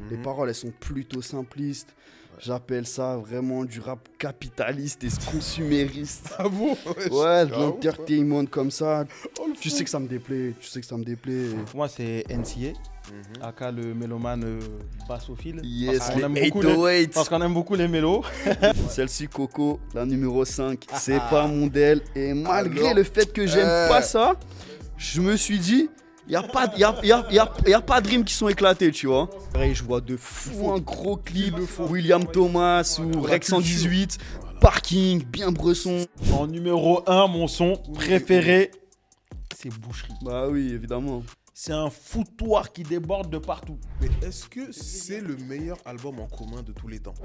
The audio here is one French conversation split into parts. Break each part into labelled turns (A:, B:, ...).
A: Les paroles, elles sont plutôt simplistes. J'appelle ça vraiment du rap capitaliste et consumériste.
B: Ah bon?
A: Ouais, de l'entertainment comme ça. Tu sais que ça me déplaît.
C: Pour moi, c'est NCA, aka le mélomane bassophile.
A: Yes,
C: parce qu'on aime
A: les
C: beaucoup
A: 808.
C: parce qu'on aime beaucoup les mélos.
A: Celle-ci, Coco, la numéro 5, c'est pas mon del. Et malgré
B: Alors,
A: le fait que j'aime pas ça, je me suis dit, y a pas de rimes qui sont éclatées, tu vois. Pareil, je vois de fou un gros clip, William Thomas ou Rex 118, Parking, bien bresson.
C: En numéro 1, mon son préféré, c'est Boucherie.
A: Bah oui, évidemment.
C: C'est un foutoir qui déborde de partout.
B: Mais est-ce que c'est le meilleur album en commun de tous les temps?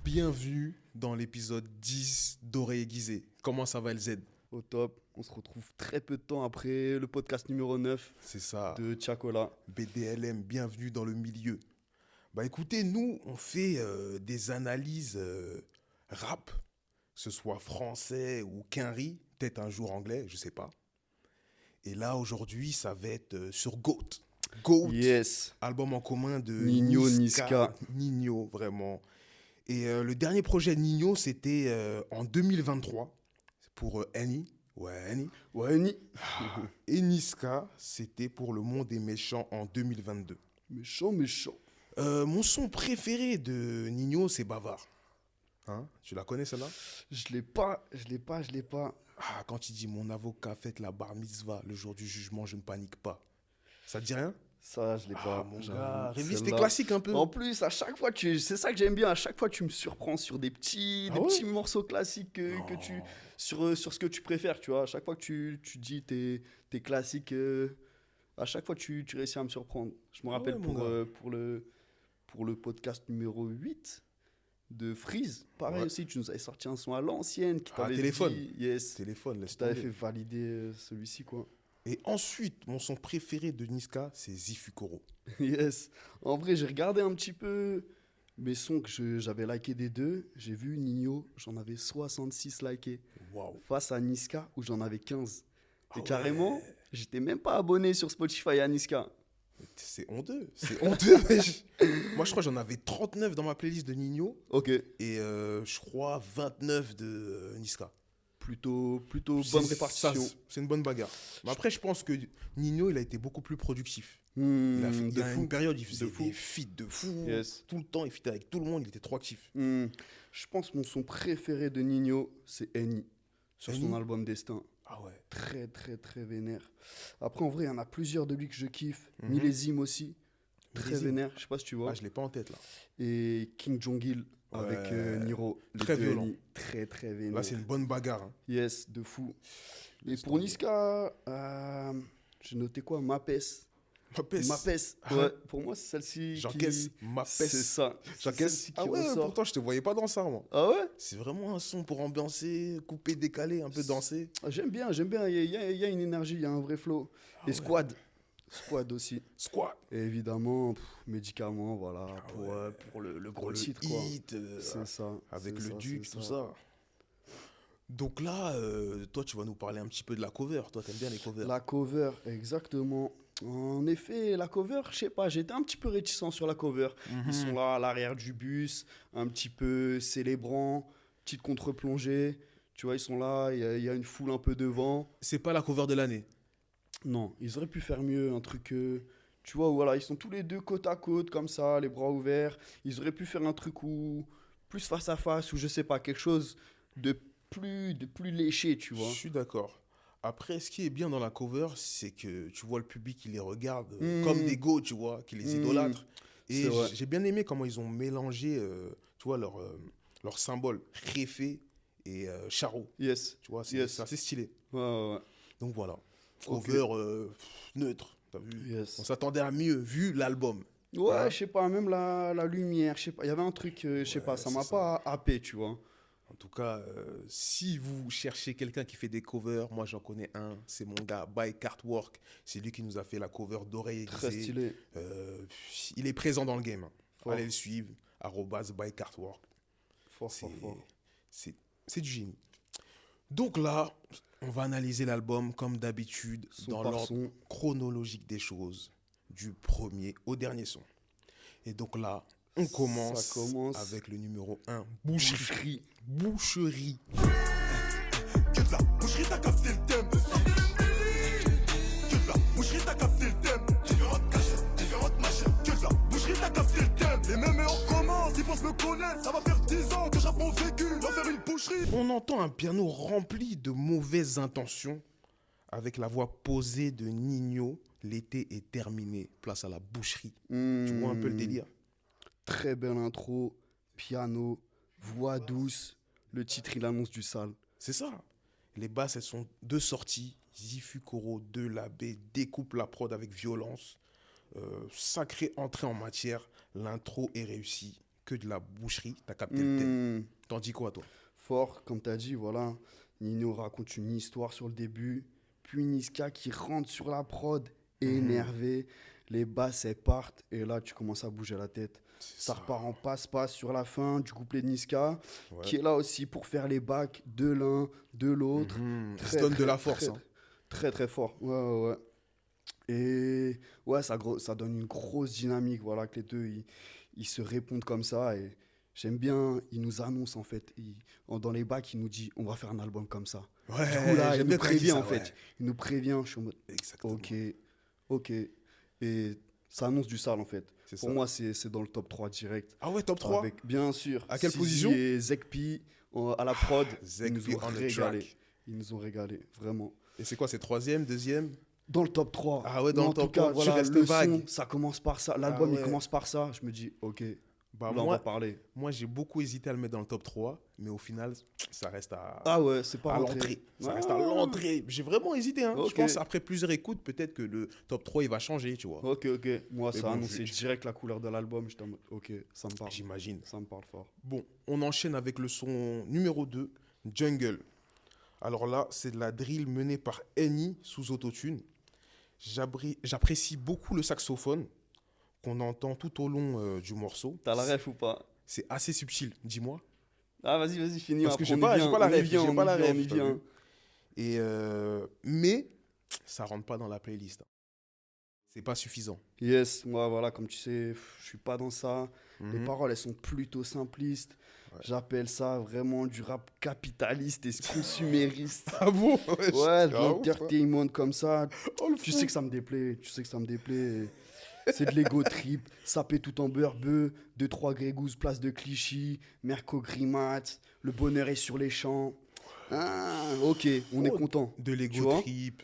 B: Bienvenue dans l'épisode 10 d'Oreille Aiguisée. Comment ça va, LZ?
A: Au top, on se retrouve très peu de temps après le podcast numéro 9
B: C'est ça.
A: de Chacola.
B: BDLM, bienvenue dans le milieu. Bah écoutez, nous, on fait des analyses rap, que ce soit français ou quinri, peut-être un jour anglais, je sais pas. Et là, aujourd'hui, ça va être sur GOAT. GOAT,
A: Yes.
B: album en commun de
A: Nino, Niska.
B: Nino, vraiment. Et le dernier projet de Nino, c'était en 2023, pour Annie. Ouais, Annie.
A: Ouais, ni.
B: Et Niska, c'était pour Le Monde des Méchants en 2022.
A: Méchant.
B: Mon son préféré de Nino, c'est Bavard. Hein? Tu la connais celle-là?
A: Je l'ai pas.
B: Ah, quand il dit mon avocat fête la bar mitzvah le jour du jugement, je ne panique pas. Ça te dit rien?
A: Ça, je l'ai pas.
B: Mon
A: j'avoue.
B: gars, révise tes
A: Celle-là.
B: classiques un peu.
A: En plus, à chaque fois, c'est ça que j'aime bien. À chaque fois, tu me surprends sur des petits morceaux classiques que tu sur ce que tu préfères, tu vois. À chaque fois que tu dis tes classiques, à chaque fois, tu réussis à me surprendre. Je me rappelle
B: ouais, mon gars.
A: pour le podcast numéro 8 de Freeze. Pareil
B: Ouais.
A: aussi, tu nous avais sorti un son à l'ancienne qui
B: Ah,
A: t'avait
B: téléphone.
A: dit, yes,
B: Téléphone, laisse
A: qui t'avait
B: tomber.
A: fait valider celui-ci, quoi.
B: Et ensuite, mon son préféré de Niska, c'est Zifukoro.
A: Yes. En vrai, j'ai regardé un petit peu mes sons que j'avais likés des deux. J'ai vu Nino, j'en avais 66 likés.
B: Waouh.
A: Face à Niska, où j'en avais 15.
B: Ah
A: Et
B: ouais.
A: carrément, j'étais même pas abonné sur Spotify à Niska.
B: C'est honteux. C'est honteux, wesh. Moi, je crois que j'en avais 39 dans ma playlist de Nino.
A: Ok.
B: Et je crois 29 de Niska.
A: Plutôt bonne
B: C'est-
A: répartition.
B: ça, c'est une bonne bagarre. Mais après, je pense que Nino, il a été beaucoup plus productif. Il a fait,
A: De
B: il y a
A: fou.
B: une période, il faisait
A: fou.
B: des feats de fou.
A: Yes.
B: Tout le temps, il fitait avec tout le monde, il était trop actif.
A: Je pense que mon son préféré de Nino, c'est Annie. Sur son
B: Annie
A: album Destin.
B: Ah ouais.
A: Très, très, très vénère. Après, en vrai, il y en a plusieurs de lui que je kiffe.
B: Mhm.
A: Millésime aussi. Très
B: Millésime.
A: vénère. Je sais pas si tu vois.
B: Ah, je l'ai pas en tête là.
A: Et King Jong-il avec
B: Ouais.
A: Niro. Les
B: Très
A: deux
B: violent.
A: Annie. Très, très vénère.
B: Là, c'est une bonne bagarre. Hein.
A: Yes, de fou. Et
B: Laisse
A: pour
B: tomber.
A: Niska, j'ai noté quoi? Mapes.
B: Mapes.
A: Mapes.
B: Ah.
A: Ouais, pour moi, c'est celle-ci.
B: J'encaisse Mapes.
A: C'est ça. C'est
B: J'encaisse.
A: celle-ci qui
B: Ah ouais,
A: ressort.
B: pourtant, je te voyais pas dans ça, moi.
A: Ah ouais?
B: C'est vraiment un son pour ambiancer, couper, décaler, un peu danser.
A: Ah, j'aime bien. Il y a une énergie, il y a un vrai flow. Et
B: ouais.
A: Squad aussi.
B: Squat.
A: Et évidemment, médicaments, voilà,
B: ouais.
A: pour le gros
B: Pour le
A: titre, quoi.
B: hit,
A: C'est ça.
B: avec
A: c'est
B: le
A: ça,
B: duc,
A: c'est
B: tout ça. Donc là, toi, tu vas nous parler un petit peu de la cover. Toi, t'aimes bien les covers.
A: La cover, exactement. En effet, la cover, je sais pas, j'étais un petit peu réticent sur la cover. Ils sont là à l'arrière du bus, un petit peu célébrant, petite contre-plongée. Tu vois, ils sont là, il y a une foule un peu devant.
B: C'est pas la cover de l'année.
A: Non, ils auraient pu faire mieux, un truc, tu vois, voilà, ils sont tous les deux côte à côte, comme ça, les bras ouverts. Ils auraient pu faire un truc plus face à face, ou je sais pas, quelque chose de plus léché, tu vois.
B: Je suis d'accord. Après, ce qui est bien dans la cover, c'est que tu vois le public qui les regarde comme des go, tu vois, qui les idolâtrent. Et
A: C'est vrai.
B: j'ai bien aimé comment ils ont mélangé, tu vois, leur symbole, Réfé et Charo.
A: Yes.
B: Tu vois, c'est
A: Yes.
B: c'est assez stylé.
A: Ouais.
B: Donc voilà.
A: Ok.
B: Cover neutre, t'as vu?
A: Yes.
B: On s'attendait à mieux, vu l'album.
A: Ouais,
B: Hein?
A: je sais pas, même la lumière, je sais pas, il y avait un truc, je sais pas, ça
B: c'est
A: m'a
B: ça.
A: pas happé, tu vois.
B: En tout cas, si vous cherchez quelqu'un qui fait des covers, moi j'en connais un, c'est mon gars, By Cartwork. C'est lui qui nous a fait la cover d'Oreille
A: Très
B: Aiguisée.
A: stylé.
B: Il est présent dans le game. Hein.
A: Fort.
B: Allez le suivre, @bycartwork.
A: Fort.
B: C'est du génie. Donc là, on va analyser l'album comme d'habitude
A: Son
B: dans
A: par
B: l'ordre
A: son.
B: chronologique des choses. du premier au dernier son. Et donc là, on commence,
A: Ça commence.
B: avec le numéro 1, Boucherie.
A: Boucherie.
B: Boucherie.
D: Que de la boucherie, t'as capté le thème. Que de la boucherie, t'as capté le thème. Différentes cachettes, différentes machines. Que de la boucherie, t'as capté le thème. Les mêmes et on commence, ils pensent me connaître. Ça va faire 10 ans que j'apprends au vécu. Va faire une boucherie.
B: On entend un piano rempli de mauvaises intentions avec la voix posée de Nino. L'été est terminé, place à la boucherie. Tu vois un peu le délire?
A: Très belle intro, piano, voix douce. Le titre, il annonce du sale.
B: C'est ça. Les basses, elles sont de sortie. Zifu Koro de Labé découpe la prod avec violence. Sacrée entrée en matière. L'intro est réussie. Que de la boucherie. T'as capté le thème. T'en dis quoi, toi?
A: Fort, comme tu as dit, voilà. Nino raconte une histoire sur le début. Puis Niska qui rentre sur la prod, énervé. Les basses, elles partent. Et là, tu commences à bouger la tête. Ça repart en passe-passe sur la fin du couplet de Niska, qui est là aussi pour faire les bacs de l'un, de l'autre.
B: Il se donne de la force.
A: Très, très fort. Ouais. Et ouais, ça donne une grosse dynamique, voilà, que les deux, ils se répondent comme ça. Et j'aime bien, ils nous annoncent, en fait. Dans les bacs, il nous dit, on va faire un album comme ça.
B: Ouais,
A: Du coup, là, il
B: j'aime
A: nous
B: bien quand il dit
A: prévient,
B: ça,
A: en fait.
B: ouais.
A: Il nous prévient, je suis en mode,
B: Exactement.
A: ok. Et ça annonce du sale, en fait.
B: C'est
A: Pour
B: ça.
A: moi, c'est dans le top 3 direct.
B: Ah ouais, top 3.
A: Avec, bien sûr.
B: À quelle
A: Sizi
B: position?
A: Et Zekpi à la prod. Ils
B: Zekpi
A: nous ont
B: on the
A: régalé.
B: track.
A: Ils nous ont régalé, vraiment.
B: Et c'est quoi, c'est troisième, deuxième?
A: Dans le top 3.
B: Ah ouais, dans
A: Mais
B: le
A: en
B: top
A: tout cas,
B: 3, tu
A: voilà,
B: restes
A: le
B: vague.
A: son, ça commence par ça. L'album,
B: Ah ouais.
A: il commence par ça. Je me dis, ok,
B: Bah
A: là, on va parler.
B: moi, j'ai beaucoup hésité à le mettre dans le top 3, mais au final, ça reste à,
A: Ah ouais, c'est pas
B: à
A: rentré.
B: l'entrée. Ça
A: Ah.
B: reste à l'entrée. J'ai vraiment hésité. Hein. Je
A: Ok.
B: pense après plusieurs écoutes, peut-être que le top 3, il va changer, tu vois.
A: Ok. Moi,
B: Mais
A: ça a
B: bon,
A: annoncé direct la couleur de l'album. J'étais en mode, ok, ça me parle.
B: J'imagine.
A: Ça me parle fort.
B: Bon, on enchaîne avec le son numéro 2, Jungle. Alors là, c'est de la drill menée par Eni sous autotune. J'apprécie beaucoup le saxophone qu'on entend tout au long du morceau.
A: T'as la ref ou pas?
B: C'est assez subtil, dis-moi.
A: Ah, vas-y, finis.
B: Parce que
A: après,
B: j'ai pas la ref, j'ai pas la
A: on y
B: ref, t'as
A: vient.
B: vu. Et mais ça rentre pas dans la playlist. C'est pas suffisant.
A: Yes, moi, voilà, comme tu sais, je suis pas dans ça. Les
B: Mhm.
A: paroles, elles sont plutôt simplistes.
B: Ouais.
A: J'appelle ça vraiment du rap capitaliste et consumériste.
B: Ah bon?
A: Ouais, de
B: Ah, ouf, hein.
A: l'entertainment comme ça.
B: Oh, le
A: Tu
B: fou.
A: sais que ça me déplaît. C'est de l'ego trip. Saper tout en beurre bœuf. 2-3 grégouses, place de Clichy. Merco Grimat. Le bonheur est sur les champs. Ah, ok, on est
B: Oh,
A: content.
B: De
A: Tu
B: l'ego
A: vois
B: trip.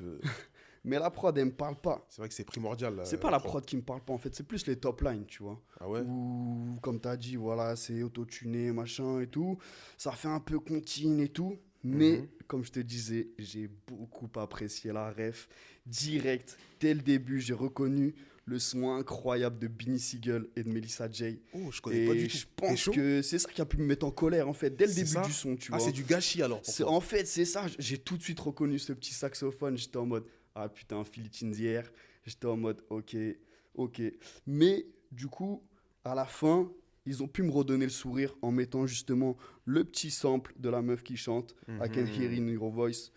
A: Mais la prod, elle me parle pas.
B: C'est vrai que c'est primordial.
A: C'est pas la prod qui me parle pas, en fait. C'est plus les top lines, tu vois.
B: Ah ouais?
A: Ou comme tu as dit, voilà, c'est autotuné, machin et tout. Ça fait un peu contine et tout. Mais,
B: Mhm.
A: comme je te disais, j'ai beaucoup apprécié la ref. Direct, dès le début, j'ai reconnu le son incroyable de Beanie Sigel et de Melissa J.
B: Oh, je connais pas du
A: Et
B: tout.
A: je
B: T'es
A: pense
B: chaud?
A: que c'est ça qui a pu me mettre en colère, en fait, dès le
B: C'est
A: début
B: ça
A: du son, tu
B: Ah,
A: vois.
B: c'est du gâchis alors. pour toi.
A: En fait, c'est ça. J'ai tout de suite reconnu ce petit saxophone. J'étais en mode, ah putain, Philippines hier. J'étais en mode, ok. Mais du coup, à la fin, ils ont pu me redonner le sourire en mettant justement le petit sample de la meuf qui chante, I Can Hear in Your Voice.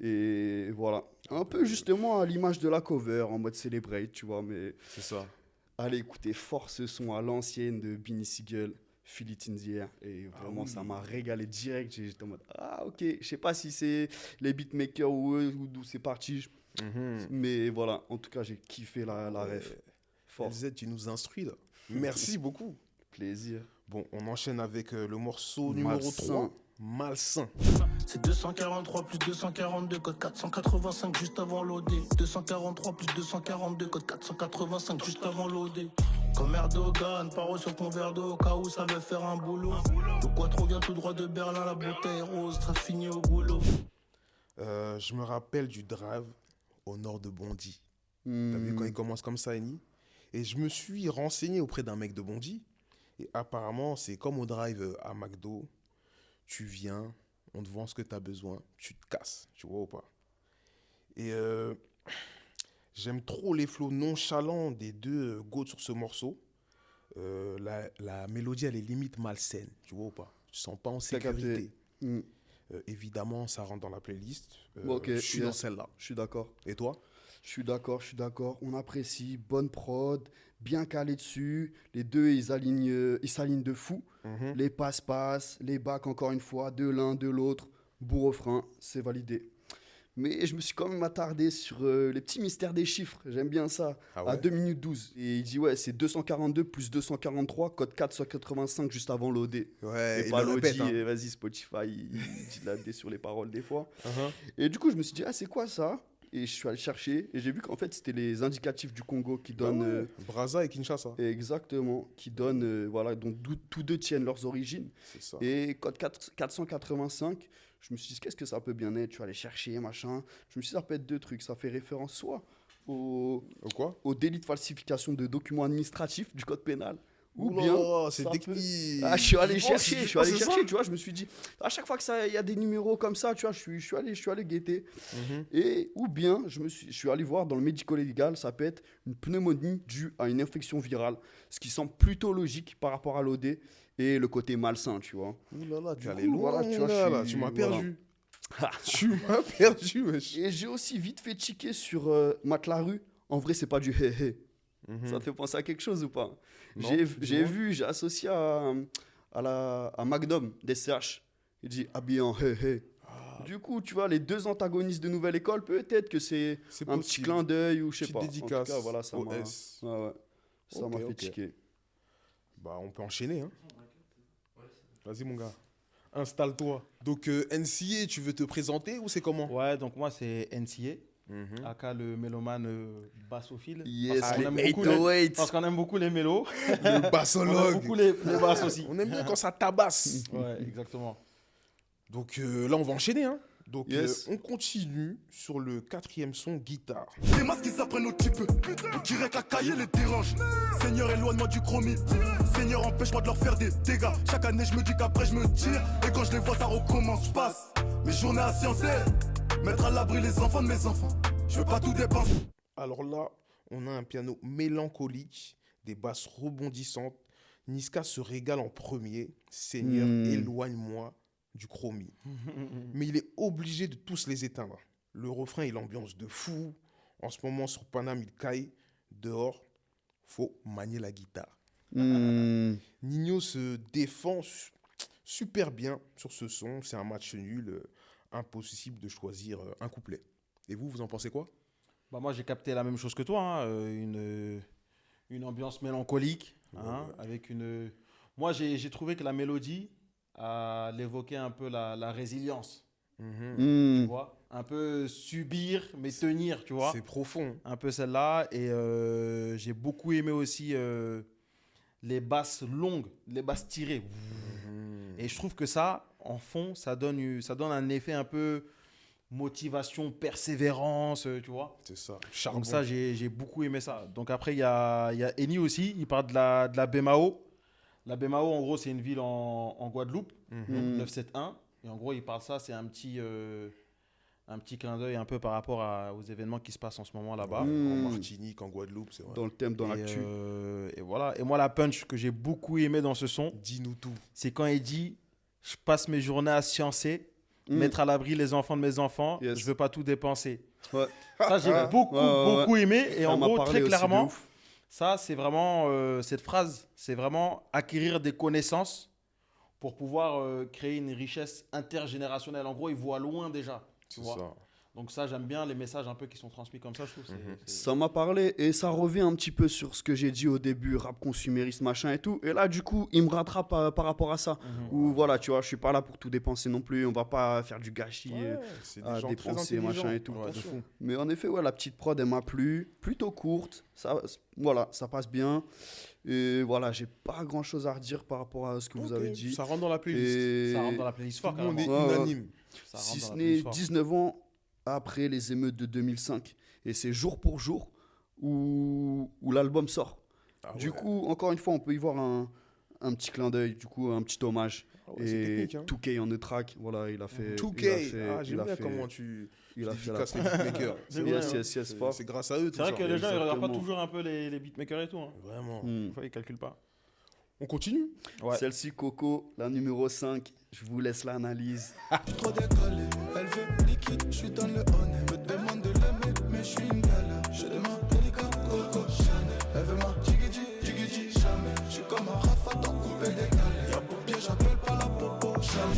A: Et voilà. Un peu justement à l'image de la cover, en mode Celebrate, tu vois. Mais
B: C'est ça.
A: allez écouter fort ce son à l'ancienne de Beanie Sigel, Philippines hier. Et vraiment,
B: oui.
A: ça m'a régalé direct. J'étais en mode, ah ok. Je sais pas si c'est les beatmakers ou eux, ou d'où c'est parti.
B: Mhm.
A: Mais voilà, en tout cas, j'ai kiffé la ref. Fort.
B: LZ, tu nous instruis là. Merci beaucoup.
A: Plaisir.
B: Bon, on enchaîne avec le morceau numéro
A: Malsain.
B: 3, Malsain.
D: C'est 243 plus 242, code 485 juste avant l'OD. 243 plus 242, code 485 juste avant l'OD. Comme Erdogan, paro sur ton verre d'eau, au cas où ça veut faire un boulot. Le quattro vient tout droit de Berlin, la bouteille rose, très fini au goulot.
B: Je me rappelle du drive au nord de Bondy. T'as vu quand il commence comme ça, Eni? Et je me suis renseigné auprès d'un mec de Bondy. Et apparemment, c'est comme au drive à McDo. Tu viens, on te vend ce que tu as besoin, tu te casses, tu vois ou pas? Et j'aime trop les flows nonchalants des deux goats sur ce morceau. La mélodie, elle est limite malsaine, tu vois ou pas? Tu te sens pas en
A: T'as capté.
B: sécurité.
A: Hmm.
B: Évidemment, ça rentre dans la playlist.
A: Bon, ok,
B: je suis dans
A: yes.
B: celle-là.
A: Je suis d'accord.
B: Et toi?
A: Je suis d'accord. On apprécie, bonne prod, bien calé dessus. Les deux, ils s'alignent de fou. Les passe-passe, les bacs encore une fois, de l'un, de l'autre. Beau refrain, c'est validé. Mais je me suis quand même attardé sur les petits mystères des chiffres. J'aime bien ça.
B: Ah ouais?
A: À 2 minutes 12. Et il dit, ouais, c'est 242 plus 243, code 485 juste avant l'OD.
B: Ouais,
A: Et
B: il
A: pas
B: le
A: l'OD,
B: répète. Hein.
A: et vas-y, Spotify, il dit de la D sur les paroles des fois.
B: Uh-huh.
A: Et du coup, je me suis dit, ah, c'est quoi ça? Et je suis allé chercher. Et j'ai vu qu'en fait, c'était les indicatifs du Congo qui
B: Bah
A: donnent.
B: ouais, Brazza et Kinshasa.
A: Exactement. Qui donnent. Voilà, donc tous deux tiennent leurs origines.
B: C'est ça.
A: Et code 485, je me suis dit, qu'est-ce que ça peut bien être? Je suis allé chercher, machin. Je me suis dit, ça peut être deux trucs. Ça fait référence soit
B: Quoi?
A: au délit de falsification de documents administratifs du code pénal. Ou
B: Oula,
A: bien.
B: c'est
A: ça peut-
B: technique.
A: Ah, je suis allé
B: Tu penses-
A: chercher,
B: tu
A: je suis allé
B: penses que c'est
A: chercher, tu vois, je me suis dit, à chaque fois que il y a des numéros comme ça, tu vois, je suis allé guetter.
B: ça? Mhm.
A: Et, ou bien, je suis allé voir dans le médico-légal, ça peut être une pneumonie due à une infection virale, ce qui semble plutôt logique par rapport à l'OD et le côté malsain, tu vois.
B: Ouh là là, tu
A: Du
B: es allé
A: coup,
B: loin,
A: voilà, tu
B: mon
A: vois,
B: gars,
A: je
B: là,
A: suis-
B: tu m'as
A: voilà.
B: perdu. Tu m'as perdu, wesh.
A: Et j'ai aussi vite fait checker sur Matelarue. En vrai, c'est pas du hé-hé.
B: Mhm.
A: Ça te fait penser à quelque chose ou pas?
B: Non,
A: J'ai
B: dis-moi.
A: vu, j'ai associé à Magnum des CH. Il dit habillé en hé-hé.
B: Ah,
A: Du coup, tu vois, les deux antagonistes de Nouvelle École, peut-être que c'est
B: c'est
A: un petit
B: possible.
A: clin d'œil ou je sais
B: Petite
A: pas.
B: dédicace
A: En tout cas, voilà, ça
B: au
A: m'a
B: S.
A: ouais. Ça m'a
B: Ok,
A: fait
B: ok.
A: tiquer.
B: Bah, on peut enchaîner, hein. Vas-y, mon gars. Installe-toi. Donc, NCA, tu veux te présenter ou c'est comment?
C: Ouais, donc moi, c'est NCA,
B: Mhm.
C: aka le mélomane bassophile.
A: Yes,
C: parce qu'on
A: les
C: aime beaucoup les-
A: 808.
C: parce qu'on aime beaucoup les mélos.
B: Le
C: On aime
B: bassologue.
C: beaucoup les basses aussi.
B: On aime bien quand ça tabasse.
C: Ouais, exactement.
B: Donc là, on va enchaîner, hein. Donc,
A: Yes.
B: on continue sur le 4e son, guitare.
E: Les masques ils s'apprennent au type. On dirait que la cahier les dérange. Seigneur, éloigne-moi du chromie. Seigneur, empêche-moi de leur faire des dégâts. Chaque année, je me dis qu'après, je me tire. Et quand je les vois, ça recommence. Je passe mes journées à sciencer. Mettre à l'abri les enfants de mes enfants. Je veux pas tout dépenser.
B: Alors là, on a un piano mélancolique, des basses rebondissantes. Niska se régale en premier. Seigneur, éloigne-moi du chromie. Mais il est obligé de tous les éteindre. Le refrain, il ambiance de fou. En ce moment, sur Paname, il caille. Dehors, faut manier la guitare. Nino se défend super bien sur ce son. C'est un match nul. Impossible de choisir un couplet. Et vous, vous en pensez quoi?
C: Bah, moi, j'ai capté la même chose que toi, hein, une ambiance mélancolique, hein, avec une... Moi, j'ai trouvé que la mélodie, elle évoquait un peu la résilience, tu vois, un peu subir, mais tenir, tu vois,
B: C'est profond.
C: un peu celle-là, et j'ai beaucoup aimé aussi les basses longues, les basses tirées, et je trouve que ça, en fond, ça donne un effet un peu motivation, persévérance, tu vois.
B: C'est ça. Charbon.
C: Donc ça, j'ai beaucoup aimé ça. Donc après, il y a Eni aussi, il parle de la Bémao. La Bémao, en gros, c'est une ville en Guadeloupe, 971. Et en gros, il parle ça, c'est un petit clin d'œil un peu par rapport aux événements qui se passent en ce moment là-bas.
B: En Martinique, en Guadeloupe, c'est vrai.
A: Dans le thème, dans
C: Et,
A: l'actu.
C: et voilà. Et moi, la punch que j'ai beaucoup aimé dans ce son,
B: Dis-nous tout.
C: c'est quand il dit « Je passe mes journées à sciencer, mettre à l'abri les enfants de mes enfants,
A: Yes.
C: je veux pas tout dépenser. »
A: Ouais.
C: Ça, j'ai beaucoup,
A: Ouais.
C: beaucoup aimé. Et
A: Ça
C: en
A: m'a
C: gros,
A: parlé
C: très
A: aussi de
C: clairement,
A: ouf.
C: ça, c'est vraiment, cette phrase, c'est vraiment acquérir des connaissances pour pouvoir créer une richesse intergénérationnelle. En gros, il voit loin déjà. Tu
B: C'est
C: vois.
B: ça.
C: Donc ça, j'aime bien les messages un peu qui sont transmis comme ça, je trouve.
A: Ça m'a parlé et ça revient un petit peu sur ce que j'ai dit au début, rap consumériste, machin et tout. Et là, du coup, il me rattrape par rapport à ça. Ou voilà, tu vois, je suis pas là pour tout dépenser non plus. On va pas faire du gâchis
B: C'est des
A: à
B: gens très
A: dépenser, machin
B: intelligents.
A: et tout.
B: Ouais, de fou.
A: Mais en effet, ouais, la petite prod, elle m'a plu. Plutôt courte. Ça, voilà, ça passe bien. Et voilà, j'ai pas grand chose à redire par rapport à ce que vous
B: Ok,
A: avez dit.
B: Ça rentre dans la playlist.
A: Et
C: Ça rentre dans la playlist
B: Tout
C: fort,
B: le monde est
C: carrément.
A: Ouais, ouais.
B: unanime.
C: Ça rentre
A: Si
C: dans
A: ce
C: la
A: n'est
C: playlist fort.
A: 19 ans après les émeutes de 2005. Et c'est jour pour jour où l'album sort.
B: Ah
A: Du
B: ouais.
A: coup, encore une fois, on peut y voir un petit clin d'œil, du coup, un petit hommage.
B: Ah ouais, c'est
A: Et
B: technique, hein.
A: 2K on the track, voilà, il a fait.
B: 2K. Ah, j'aime bien comment tu
A: il a fait la
B: dédicaces les beatmakers.
C: C'est
B: C'est
C: bien,
B: vrai,
C: hein.
A: yes, fort.
B: C'est grâce à eux. tout
C: C'est vrai
B: ça.
C: que les gens, ils regardent pas
A: Exactement.
C: toujours un peu les beatmakers et tout. Hein.
B: Vraiment.
A: Hmm.
C: Des fois, ils calculent pas.
B: On continue.
C: Ouais.
A: Celle-ci, Coco, la numéro 5, je vous laisse l'analyse.
E: Trop décalé, elle veut liquide, je suis dans le honey. Me demande de l'aimer, mais je suis une galère.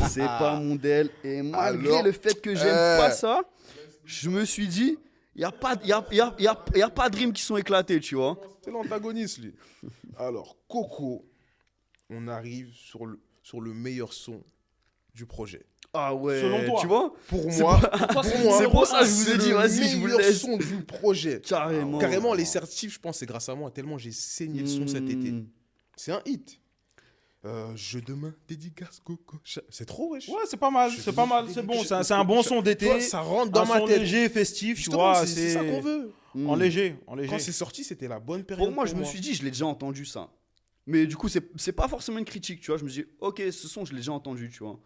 A: C'est pas mon DL. Et malgré
B: Alors,
A: le fait que j'aime pas ça, je me suis dit, il n'y a pas de rimes qui sont éclatées, tu vois.
B: C'est l'antagoniste, lui. Alors, Coco, on arrive sur le meilleur son du projet.
A: Ah ouais,
C: Selon toi.
A: tu vois.
B: Pour
A: C'est
B: moi,
A: c'est pour ça que je vous ai dit, vas-y, je vous le
B: meilleur
A: laisse.
B: son du projet.
A: Carrément.
B: Carrément, les certifs, je pense, c'est grâce à moi, tellement j'ai saigné le son cet été.
A: Hmm.
B: C'est un hit. Je demain, dédicace Coco. C'est trop, wesh.
C: Ouais, c'est pas mal, c'est pas mal, c'est bon. C'est un bon son d'été.
B: Toi, ça rentre dans
C: un
B: ma
C: son
B: tête.
C: léger, festif, tu
B: Justement,
C: vois.
B: c'est ça qu'on veut.
C: En léger, en léger.
B: Quand c'est sorti, c'était la bonne période.
A: Pour moi, je me suis dit, je l'ai déjà entendu ça. Mais du coup, c'est pas forcément une critique, tu vois. Je me suis dit, ok, ce son, je l'ai déjà entendu, tu vois.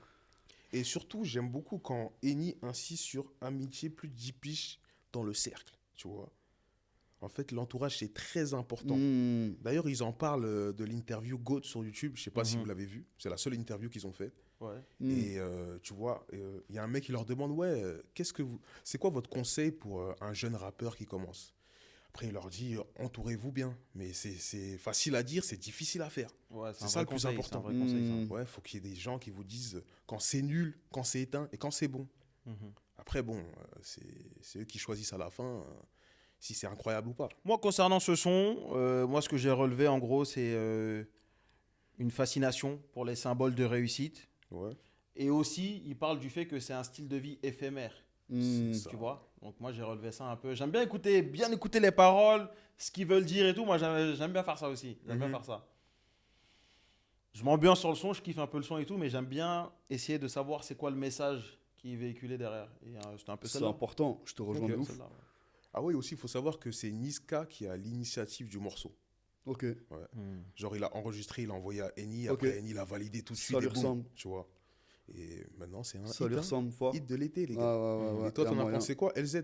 B: Et surtout, j'aime beaucoup quand Eni insiste sur amitié plus 10 piges dans le cercle, tu vois. En fait, l'entourage, c'est très important.
A: Hmm.
B: D'ailleurs, ils en parlent de l'interview GOAT sur YouTube. Je sais pas si vous l'avez vu. C'est la seule interview qu'ils ont faite.
C: Ouais.
A: Hmm.
B: Et tu vois, il y a un mec qui leur demande, ouais, c'est quoi votre conseil pour un jeune rappeur qui commence? Après, il leur dit, entourez-vous bien. Mais c'est facile à dire, c'est difficile à faire.
C: Ouais,
B: C'est ça le plus important.
C: C'est un vrai conseil, ça.
B: Ouais, faut qu'il y ait des gens qui vous disent quand c'est nul, quand c'est éteint et quand c'est bon.
C: Mhm.
B: Après, bon, c'est eux qui choisissent à la fin si c'est incroyable ou pas.
C: Moi, concernant ce son, moi, ce que j'ai relevé, en gros, c'est une fascination pour les symboles de réussite.
B: Ouais.
C: Et aussi, il parle du fait que c'est un style de vie éphémère.
A: Hmm.
B: C'est ça.
C: Tu vois. Donc, moi, j'ai relevé ça un peu. J'aime bien écouter les paroles, ce qu'ils veulent dire et tout. Moi, j'aime bien faire ça aussi. J'aime bien faire ça. Je m'ambiance sur le son, je kiffe un peu le son et tout, mais j'aime bien essayer de savoir c'est quoi le message qui est véhiculé derrière. Et c'était un peu
A: C'est
C: celle-là.
A: important, je te rejoins
B: Ok.
A: de ouf.
C: Celle-là, ouais.
B: Ah oui, aussi, il faut savoir que c'est Niska qui a l'initiative du morceau.
A: Ok.
B: Genre, il a enregistré, il a envoyé à Eni,
A: Ok.
B: après Eni l'a validé tout de suite.
A: Ça lui
B: et boum,
A: ressemble.
B: tu vois. Et maintenant, c'est un
A: Ça lui
B: hit,
A: ressemble fort.
B: hit de l'été, les
A: Ah,
B: gars.
A: ouais,
B: Et toi,
A: y a
B: t'en as
A: moyen.
B: pensé quoi, LZ?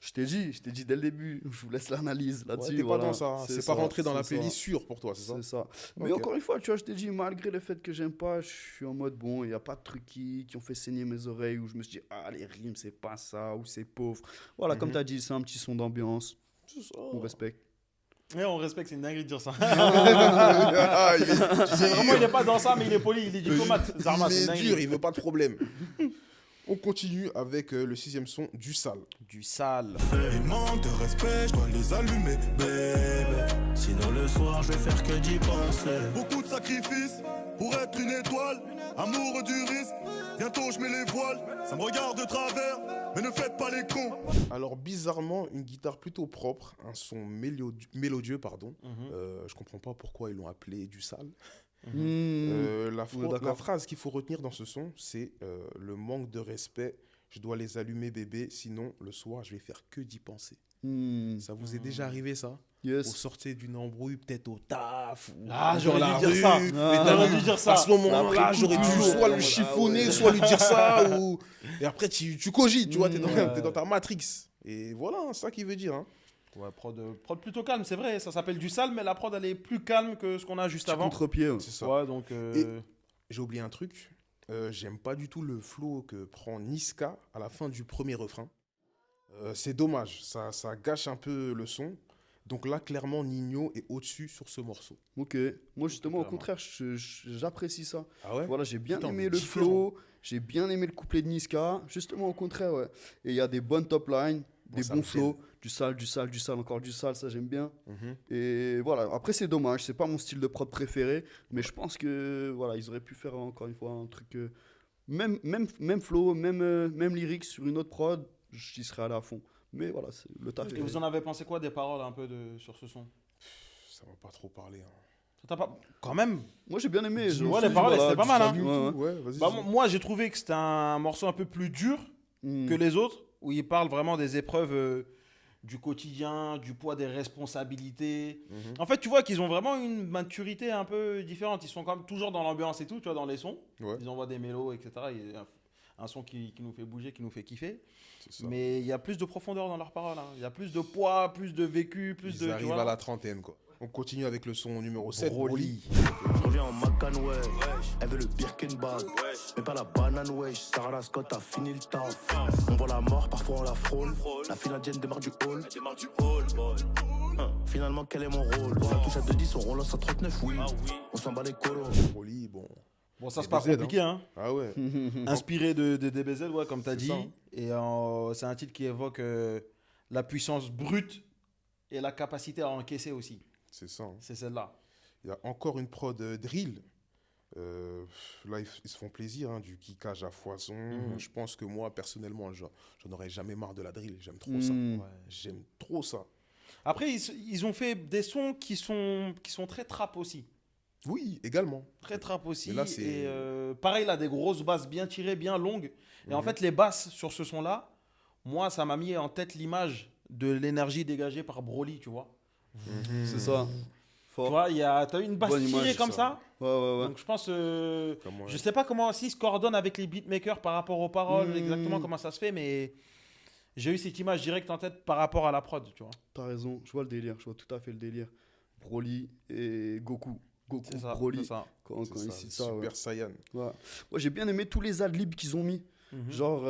A: Je t'ai dit dès le début. Je vous laisse l'analyse
B: Ouais,
A: là-dessus.
B: t'es
A: voilà.
B: pas dans ça, hein. C'est pas rentré dans la playlist sûre pour toi, c'est ça?
A: C'est ça. Mais
B: Ok.
A: encore une fois, tu vois, je t'ai dit, malgré le fait que j'aime pas, je suis en mode bon, il n'y a pas de trucs qui ont fait saigner mes oreilles où je me suis dit, ah, les rimes, c'est pas ça, ou c'est pauvre. Voilà, comme tu as dit, c'est un petit son d'ambiance.
B: C'est ça.
A: On respecte.
C: Ouais, on respecte, c'est une dinguerie de dire ça.
B: Ah, il est-
C: C'est vraiment, il n'est pas dans ça, mais il est poli, il est diplomate. Zarma,
B: il
C: c'est une
B: est
C: dinguerie.
B: dur, il veut pas de problème. On continue avec le 6e son, Du Sale.
C: Du sale.
E: Il manque de respect, je dois les allumer, bébé.
D: Sinon le soir je vais faire que d'y penser.
E: Beaucoup de sacrifices pour être une étoile. Amoureux du risque, bientôt je mets les voiles. Ça me regarde de travers, mais ne faites pas les cons.
B: Alors, bizarrement, une guitare plutôt propre, un son mélodieux, pardon. Je comprends pas pourquoi ils l'ont appelé Du Sale. La
A: d'accord.
B: phrase qu'il faut retenir dans ce son, c'est le manque de respect. Je dois les allumer, bébé, sinon le soir, je vais faire que d'y penser. Ça vous est déjà arrivé, ça? Vous
A: Yes.
B: sortez d'une embrouille, peut-être au taf, ou
C: Ah,
B: dans
C: j'aurais
B: la
C: dû dire
B: rue,
C: ça.
B: mais
A: Ah.
B: t'as
C: J'aurais
B: vu,
C: dû dire ça.
B: à ce moment-là,
A: Après,
B: j'aurais dû
A: coup de
B: soit
A: jour.
B: le chiffonner,
A: ouais.
B: soit lui dire ça, et après tu cogites, tu vois, t'es
C: Ouais.
B: dans ta matrix. Et voilà, c'est ça qu'il veut dire. Hein.
C: Ouais, prod plutôt calme, c'est vrai. Ça s'appelle du sale, mais la prod, elle est plus calme que ce qu'on a juste
A: Petit
C: avant.
A: contre-pied.
B: C'est ça.
C: Ouais, donc.
B: J'ai oublié un truc. J'aime pas du tout le flow que prend Niska à la fin du premier refrain. C'est dommage, ça gâche un peu le son. Donc là, clairement, Nino est au-dessus sur ce morceau.
A: Ok. Moi, justement, au
C: Clairement.
A: contraire, j'apprécie ça.
B: Ah ouais?
A: Voilà, j'ai bien
B: Putain,
A: aimé
B: mais
A: le
B: différent.
A: flow, j'ai bien aimé le couplet de Niska. Justement, au contraire, ouais. Et il y a des bonnes top lines, des
B: ça
A: bons
B: me
A: flows, du sale, encore du sale, ça j'aime bien.
B: Mhm.
A: Et voilà, après c'est dommage, c'est pas mon style de prod préféré, mais je pense que voilà, ils auraient pu faire encore une fois un truc, même flow, même lyrics sur une autre prod, j'y serais allé à fond. Mais voilà, le taf.
C: Et vous en avez pensé quoi des paroles un peu sur ce son?
B: Ça m'a pas trop parlé. Hein.
C: Ça t'a pas... Quand même.
A: Moi j'ai bien aimé.
C: Ouais, les paroles, c'était pas mal, hein.
A: Ouais.
B: Ouais, vas-y.
C: Bah, moi, j'ai trouvé que c'était un morceau un peu plus dur que les autres, où il parle vraiment des épreuves du quotidien, du poids des responsabilités. En fait, tu vois qu'ils ont vraiment une maturité un peu différente. Ils sont quand même toujours dans l'ambiance et tout, tu vois, dans les sons.
B: Ouais,
C: Ils envoient des mélos, etc. Il y a un son qui nous fait bouger, qui nous fait kiffer.
B: c'est ça.
C: Mais il y a plus de profondeur dans leurs paroles. Hein. Il y a plus de poids, plus de vécu, plus
B: Ils
C: de... tu
B: arrivent
C: vois.
B: à la trentaine, quoi. On continue avec le son numéro 7,
C: Broly.
D: Je reviens en Macan, ouais. Elle veut le Birkin bag, mais pas la banane, wesh. Sarah Scott a fini le taf. On voit la mort, parfois on la frôle. La finadienne démarre du hall. Finalement, quel est mon rôle? On la touche à 2-10, on relance à 39, oui. On s'en bat les colos.
B: Broly, bon.
C: Bon, ça, c'est pas
B: DBZ,
C: compliqué, hein.
B: Ah ouais.
C: Inspiré de DBZ, ouais, comme tu as
B: C'est
C: dit.
B: ça, hein.
C: Et c'est un titre qui évoque la puissance brute et la capacité à encaisser aussi.
B: C'est ça, hein.
C: C'est celle-là.
B: Il y a encore une prod drill. Là, ils se font plaisir, hein, du kickage à foison. Je pense que moi, personnellement, j'en aurais jamais marre de la drill. J'aime trop ça.
C: Ouais.
B: J'aime trop ça.
C: Après, ils ont fait des sons qui sont très trap aussi.
B: Oui, également.
C: Très trap aussi.
B: Mais là, c'est-
C: Et pareil, là, des grosses basses bien tirées, bien longues. Et en fait, les basses sur ce son-là, moi, ça m'a mis en tête l'image de l'énergie dégagée par Broly, tu vois.
A: C'est ça.
C: Tu
A: Fort.
C: vois, t'as une basse
A: Bonne
C: tirée
A: image,
C: comme ça.
A: Ouais, ouais, ouais.
C: Donc je pense,
B: Comment-
C: je sais pas comment s'ils se coordonnent avec les beatmakers par rapport aux paroles, exactement comment ça se fait, mais j'ai eu cette image directe en tête par rapport à la prod, tu vois.
A: T'as raison, je vois le délire, je vois tout à fait le délire. Broly et Goku. Goku,
C: C'est ça.
A: Broly.
C: c'est ça.
A: Quand
B: C'est
A: ils
B: ça,
A: citent ça, ouais.
B: Super Saiyan.
A: Ouais. Moi, j'ai bien aimé tous les adlibs qu'ils ont mis.
C: Mhm.
A: Genre,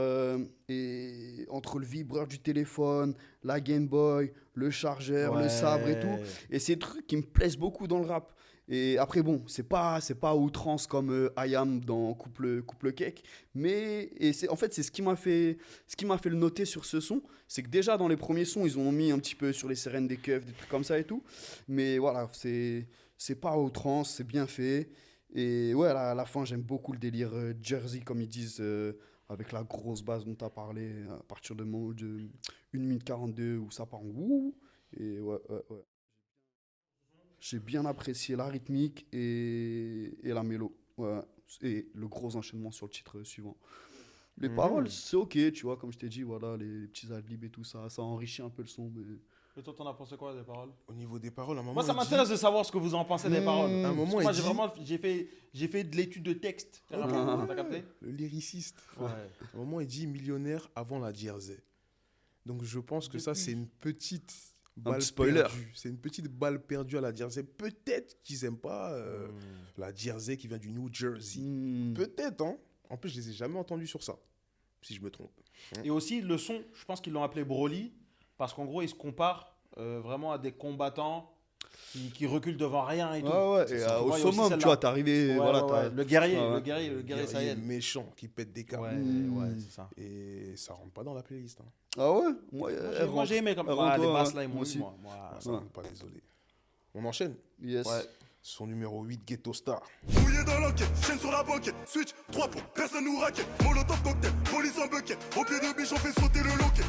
A: et entre le vibreur du téléphone, la Game Boy, le chargeur, le
C: Ouais.
A: sabre et tout. Et c'est des trucs qui me plaisent beaucoup dans le rap. Et après, bon, c'est pas à outrance comme I Am dans Couple Cake. Mais en fait, c'est ce qui m'a fait le noter sur ce son. C'est que déjà, dans les premiers sons, ils ont mis un petit peu sur les sirènes des keufs, des trucs comme ça et tout. Mais voilà, c'est pas à outrance, c'est bien fait. Et ouais, à la fin, j'aime beaucoup le délire Jersey, comme ils disent, avec la grosse base dont tu as parlé, à partir de 1 minute 42 où ça part en wouh. Et ouais. J'ai bien apprécié la rythmique et la mélo. Ouais. Et le gros enchaînement sur le titre suivant. Les paroles, c'est ok, tu vois, comme je t'ai dit, voilà, les petits adlibs et tout ça, ça enrichit un peu le son. Mais...
C: Et toi, t'en as pensé quoi des paroles?
B: Au niveau des paroles, à un moment,
C: Moi, ça
B: il
C: m'intéresse
B: dit-
C: de savoir ce que vous en pensez des paroles.
B: À un
C: Parce
B: moment,
C: que moi,
B: il dit-
C: j'ai fait de l'étude de texte.
A: Ah.
C: T'as capté?
B: Le lyriciste.
C: Ouais.
B: À un moment, il dit millionnaire avant la Jersey. Donc, je pense que ça, c'est une petite balle
A: petit spoiler.
B: perdue. C'est une petite balle perdue à la Jersey. Peut-être qu'ils n'aiment pas la Jersey qui vient du New Jersey. Peut-être, hein. En plus, je les ai jamais entendus sur ça, si je me trompe.
C: Et aussi, le son, je pense qu'ils l'ont appelé Broly, parce qu'en gros, il se compare vraiment à des combattants qui reculent devant rien et tout.
A: Ouais, ouais,
C: C'est
A: et
C: ça. Tu
A: au
C: vois, il y a aussi
A: summum, tu
C: celle-là.
A: vois, t'es arrivé,
C: Ouais,
A: voilà,
C: ouais,
A: t'as-
C: ouais. Le guerrier,
A: Ouais, ouais.
C: le guerrier
B: Guerrier
C: Saiyan.
B: méchant qui pète des câbles.
C: Ouais, c'est ça.
B: Et ça rentre pas dans la playlist. Hein.
A: Ah ouais moi,
C: Moi, j'ai aimé comme
A: elle
C: ça.
A: rentre,
C: Les
A: ouais,
C: basses là, ils
A: moi
C: m'ont
A: aussi.
C: eu, moi.
B: Ça rentre pas, désolé. On enchaîne.
A: Yes.
C: Ouais.
B: Son numéro 8, Ghetto Star.
E: Mouillé dans l'enquête, chaîne sur la banquette, switch, 3 points, personne nous raquette, molotov cocktail, police en bucket, au pied de biche on fait sauter le loquet.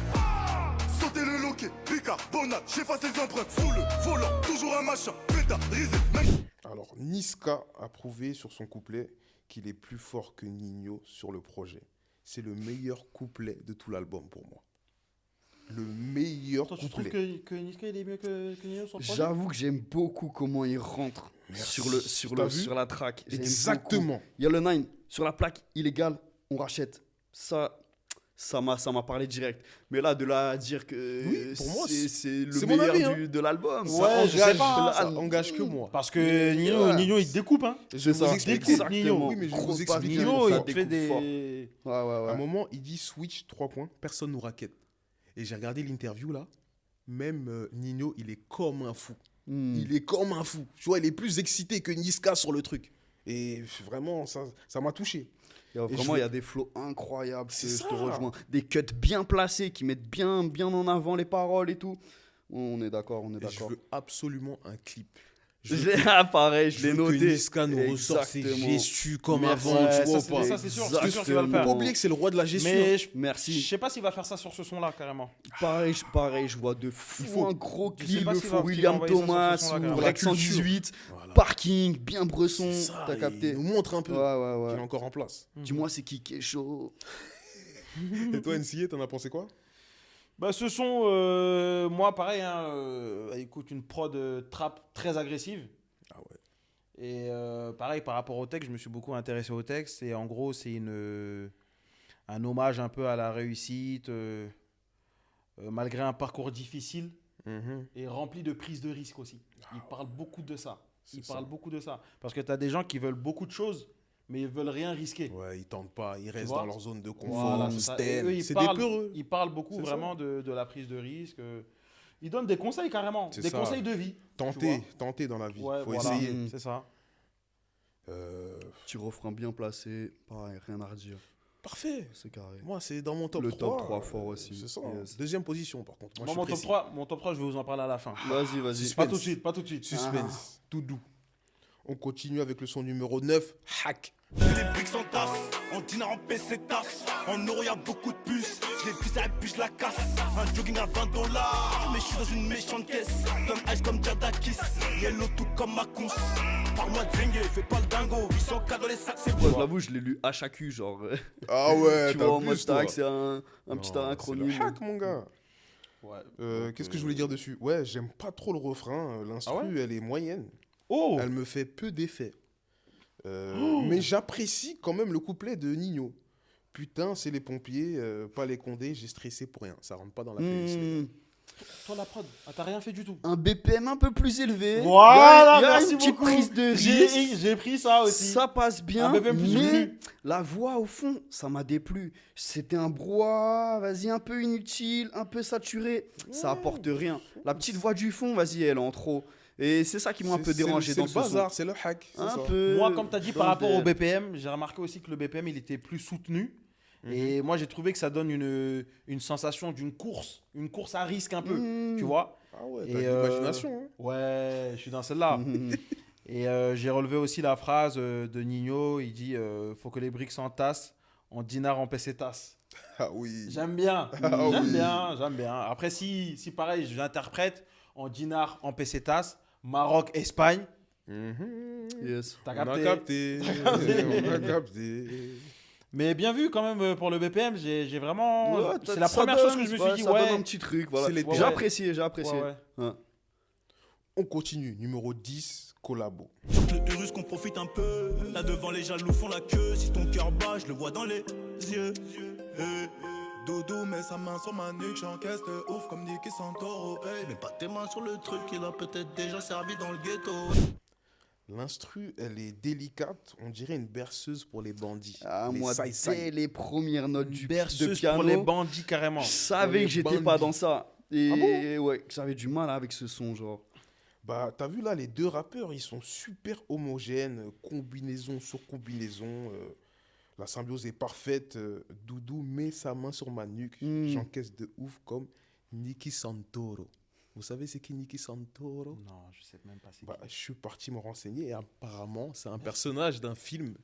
E: Sauter le loquet, Picard, Bonat, j'efface les empreintes, sous le volant, toujours un machin, pétard, risé, même.
B: Alors, Niska a prouvé sur son couplet qu'il est plus fort que Nino sur le projet. C'est le meilleur couplet de tout l'album pour moi. Le meilleur
C: Toi, tu trouves
B: couplet.
C: que Niska il est mieux que Nino sur le projet?
A: J'avoue que j'aime beaucoup comment il rentre
B: Merci.
A: sur
B: T'as vu
A: la track. J'aime
B: Exactement.
A: beaucoup. Il y a le 9 sur la plaque illégale, on rachète. Ça m'a parlé direct. Mais là, de là à dire que
B: Oui, pour moi,
A: c'est le
B: c'est mon
A: meilleur
B: avis, hein.
A: de l'album.
B: Ça
C: Ouais, je sais
B: engage,
C: pas,
B: ça engage que moi.
C: Parce que Nino, il découpe, hein.
B: Je vais
A: ça,
B: vous expliquer.
A: exactement.
C: Nino.
B: Oui, mais je vais
A: Grosse
B: vous
A: passe
B: expliquer.
A: Nino,
C: Nino,
A: ça
C: il fait
A: découpe
C: des...
A: fort. Ouais, ouais,
B: À
A: ouais.
B: un moment, il dit switch 3 points, personne nous raquette. Et j'ai regardé l'interview là, même Nino, il est comme un fou. Il est comme un fou. Tu vois, il est plus excité que Niska sur le truc. Et vraiment, ça m'a touché.
A: Vraiment, il y a des flows incroyables.
B: C'est
A: Je
B: ça.
A: te rejoins. Des cuts bien placés qui mettent bien en avant les paroles et tout. On est d'accord, on est
B: Et je
A: d'accord.
B: veux absolument un clip.
A: Pareil, je
B: Je
A: l'ai
B: veux que
A: noté.
B: Niska nous ressorte ses
A: Exactement.
B: gestus comme
A: Merci.
B: avant,
C: Ouais,
B: tu vois
C: ça,
B: pas.
C: ça, c'est sûr qu'il va le
B: Faut
C: faire.
B: pas oublier que c'est le roi de la gestion.
C: Mais je
A: Merci.
C: sais pas s'il va faire ça sur ce son-là, carrément.
A: Pareil, je vois de fou
B: faut.
A: un gros
C: Je sais
A: clip.
C: pas
A: Il
C: s'il
A: faut
C: va
A: William
C: envoyer ça sur
A: Thomas
C: ce son-là,
A: ou
C: carrément.
A: Rex
B: La culture.
A: 118.
B: Voilà.
A: Parking, bien bresson.
B: C'est ça,
A: T'as capté.
B: il nous montre un peu
A: Ouais, ouais,
B: qu'il est
A: ouais.
B: encore en place.
A: Dis-moi, c'est qui est chaud.
B: Et toi, NCA, t'en as pensé quoi?
C: Bah, ce son, moi, pareil, hein, écoute, une prod trap très agressive.
B: Ah ouais.
C: Et pareil, par rapport au texte, je me suis beaucoup intéressé au texte. Et en gros, c'est un hommage un peu à la réussite, malgré un parcours difficile et rempli de prise de risque aussi. Il parle beaucoup de ça. Il parle beaucoup de ça. Parce que tu as des gens qui veulent beaucoup de choses, mais ils veulent rien risquer.
B: Ouais, ils tentent pas, ils restent
C: vois
B: dans leur zone de confort.
C: Voilà, c'est ça. Et
B: zen.
C: eux, ils
B: C'est
C: parlent-
B: des peureux.
C: Ils parlent beaucoup
B: C'est
C: vraiment de la prise de risque. Ils donnent des conseils carrément,
B: C'est
C: des
B: ça.
C: conseils de vie.
B: Tenter dans la vie.
C: Ouais,
B: Faut
C: voilà,
B: essayer.
C: c'est ça.
A: Petit refrain bien placé. Pareil, rien à redire.
B: Parfait.
A: C'est carré.
B: Moi, c'est dans mon top
A: Le
B: 3.
A: top 3 fort aussi.
B: C'est ça.
A: Yes.
B: Deuxième position, par contre. Moi,
C: Moi,
B: je suis précis.
C: mon top 3, je vais vous en parler à la fin.
A: Vas-y, vas-y.
B: Suspense.
C: Pas tout de suite, pas tout de suite.
B: Suspense. Tout doux. On continue avec le son numéro 9. Hack.
E: Les briques s'entassent, en dîner en PC tasse. En euros y'a beaucoup de puces, je les vise et puis je la casse. Un jogging à $20, mais je suis dans une méchante caisse. Comme Ice comme Jadakis, yellow tout comme ma cousse. Parle-moi de Zengue, fais pas le dingo. 800K dans les sacs, c'est
A: Moi,
E: bon.
A: j'avoue, je l'ai lu HAQ, genre.
B: Ah ouais,
A: Tu vois, en mode
B: t'abuses, toi.
A: tag, c'est un petit
B: Non,
A: acronyme.
B: c'est le hack, mon gars.
C: Ouais.
B: Qu'est-ce que je voulais dire dessus? Ouais, j'aime pas trop le refrain. L'instru,
C: Ah ouais
B: elle est moyenne.
C: Oh
B: Elle me fait peu d'effet. Mais j'apprécie quand même le couplet de Nino. Putain, c'est les pompiers, pas les condés, j'ai stressé pour rien. Ça rentre pas dans la playlist. les gars.
C: Toi, la prod, t'as rien fait du tout.
A: Un BPM un peu plus élevé.
C: Voilà,
A: il y a
C: merci
A: une petite
C: beaucoup.
A: prise de risque.
C: J'ai pris ça aussi.
A: Ça passe bien,
C: Un BPM plus
A: mais
C: soutenu.
A: la voix au fond, ça m'a déplu. C'était un brouhaha, vas-y, un peu inutile, un peu saturé. Ça apporte rien. La petite voix du fond, vas-y, elle est en trop. Et c'est ça qui m'a un peu dérangé dans
B: le
A: ce
B: bazar,
A: son.
B: c'est le hack. c'est
A: Un
B: ça.
A: peu.
C: Moi, comme tu as dit
A: dans
C: par
A: le
C: rapport au
A: délire.
C: BPM, j'ai remarqué aussi que le BPM, il était plus soutenu. Et moi, j'ai trouvé que ça donne une sensation d'une course, une course à risque un peu,
A: Mmh.
C: tu vois.
B: Ah ouais,
C: Et,
B: t'as de l'imagination. Hein.
C: Ouais, je suis dans celle-là.
A: Mhm.
C: Et j'ai relevé aussi la phrase de Nino, il dit faut que les briques s'entassent en dinar en pesetas.
B: Ah oui.
C: J'aime bien,
B: Ah
C: j'aime
B: oui.
C: bien, j'aime bien. Après, si pareil, je l'interprète en dinar en pesetas, Maroc, Espagne,
B: Mhm.
A: Yes.
C: t'as
B: On a
C: capté.
B: capté. On a capté.
C: Mais bien vu quand même pour le BPM, j'ai vraiment.
A: Ouais,
C: c'est la
A: ça
C: première
A: donne,
C: chose que je me
A: ouais,
C: suis dit,
A: ça donne
C: ouais.
A: un petit truc, voilà.
B: C'est l'été.
C: Ouais,
A: J'ai
C: ouais.
A: apprécié, j'ai apprécié.
C: Ouais, ouais.
A: Ouais.
B: On continue. Numéro 10, collabo.
E: Le Urus qu'on profite un peu. Là devant les jaloux font la queue. Si ton cœur bat, je le vois dans les yeux.
F: Doudou met sa main sur ma nuque, j'encaisse de ouf comme Nicky Santoro. Hey.
E: Mets pas tes mains sur le truc, il a peut-être déjà servi dans le ghetto.
B: L'instru, elle est délicate. On dirait une berceuse pour les bandits.
A: Ah,
B: Les
A: moi,
B: saï-saï.
A: dès les premières notes
C: Une
A: de
C: berceuse
A: piano,
C: pour les bandits carrément.
A: je savais
B: les
A: que j'étais
B: bandits.
A: pas dans ça. Et
B: Ah
A: ouais, que j'avais du mal avec ce son, genre.
B: Bah, t'as vu là, les deux rappeurs, ils sont super homogènes, combinaison sur combinaison. La symbiose est parfaite. Doudou met sa main sur ma nuque.
A: Mm.
B: J'encaisse de ouf comme Nicky Santoro. Vous savez c'est qui Nicky Santoro?
C: Non, je sais même pas c'est
B: Bah,
C: qui.
B: je suis parti me renseigner et apparemment, c'est un personnage d'un film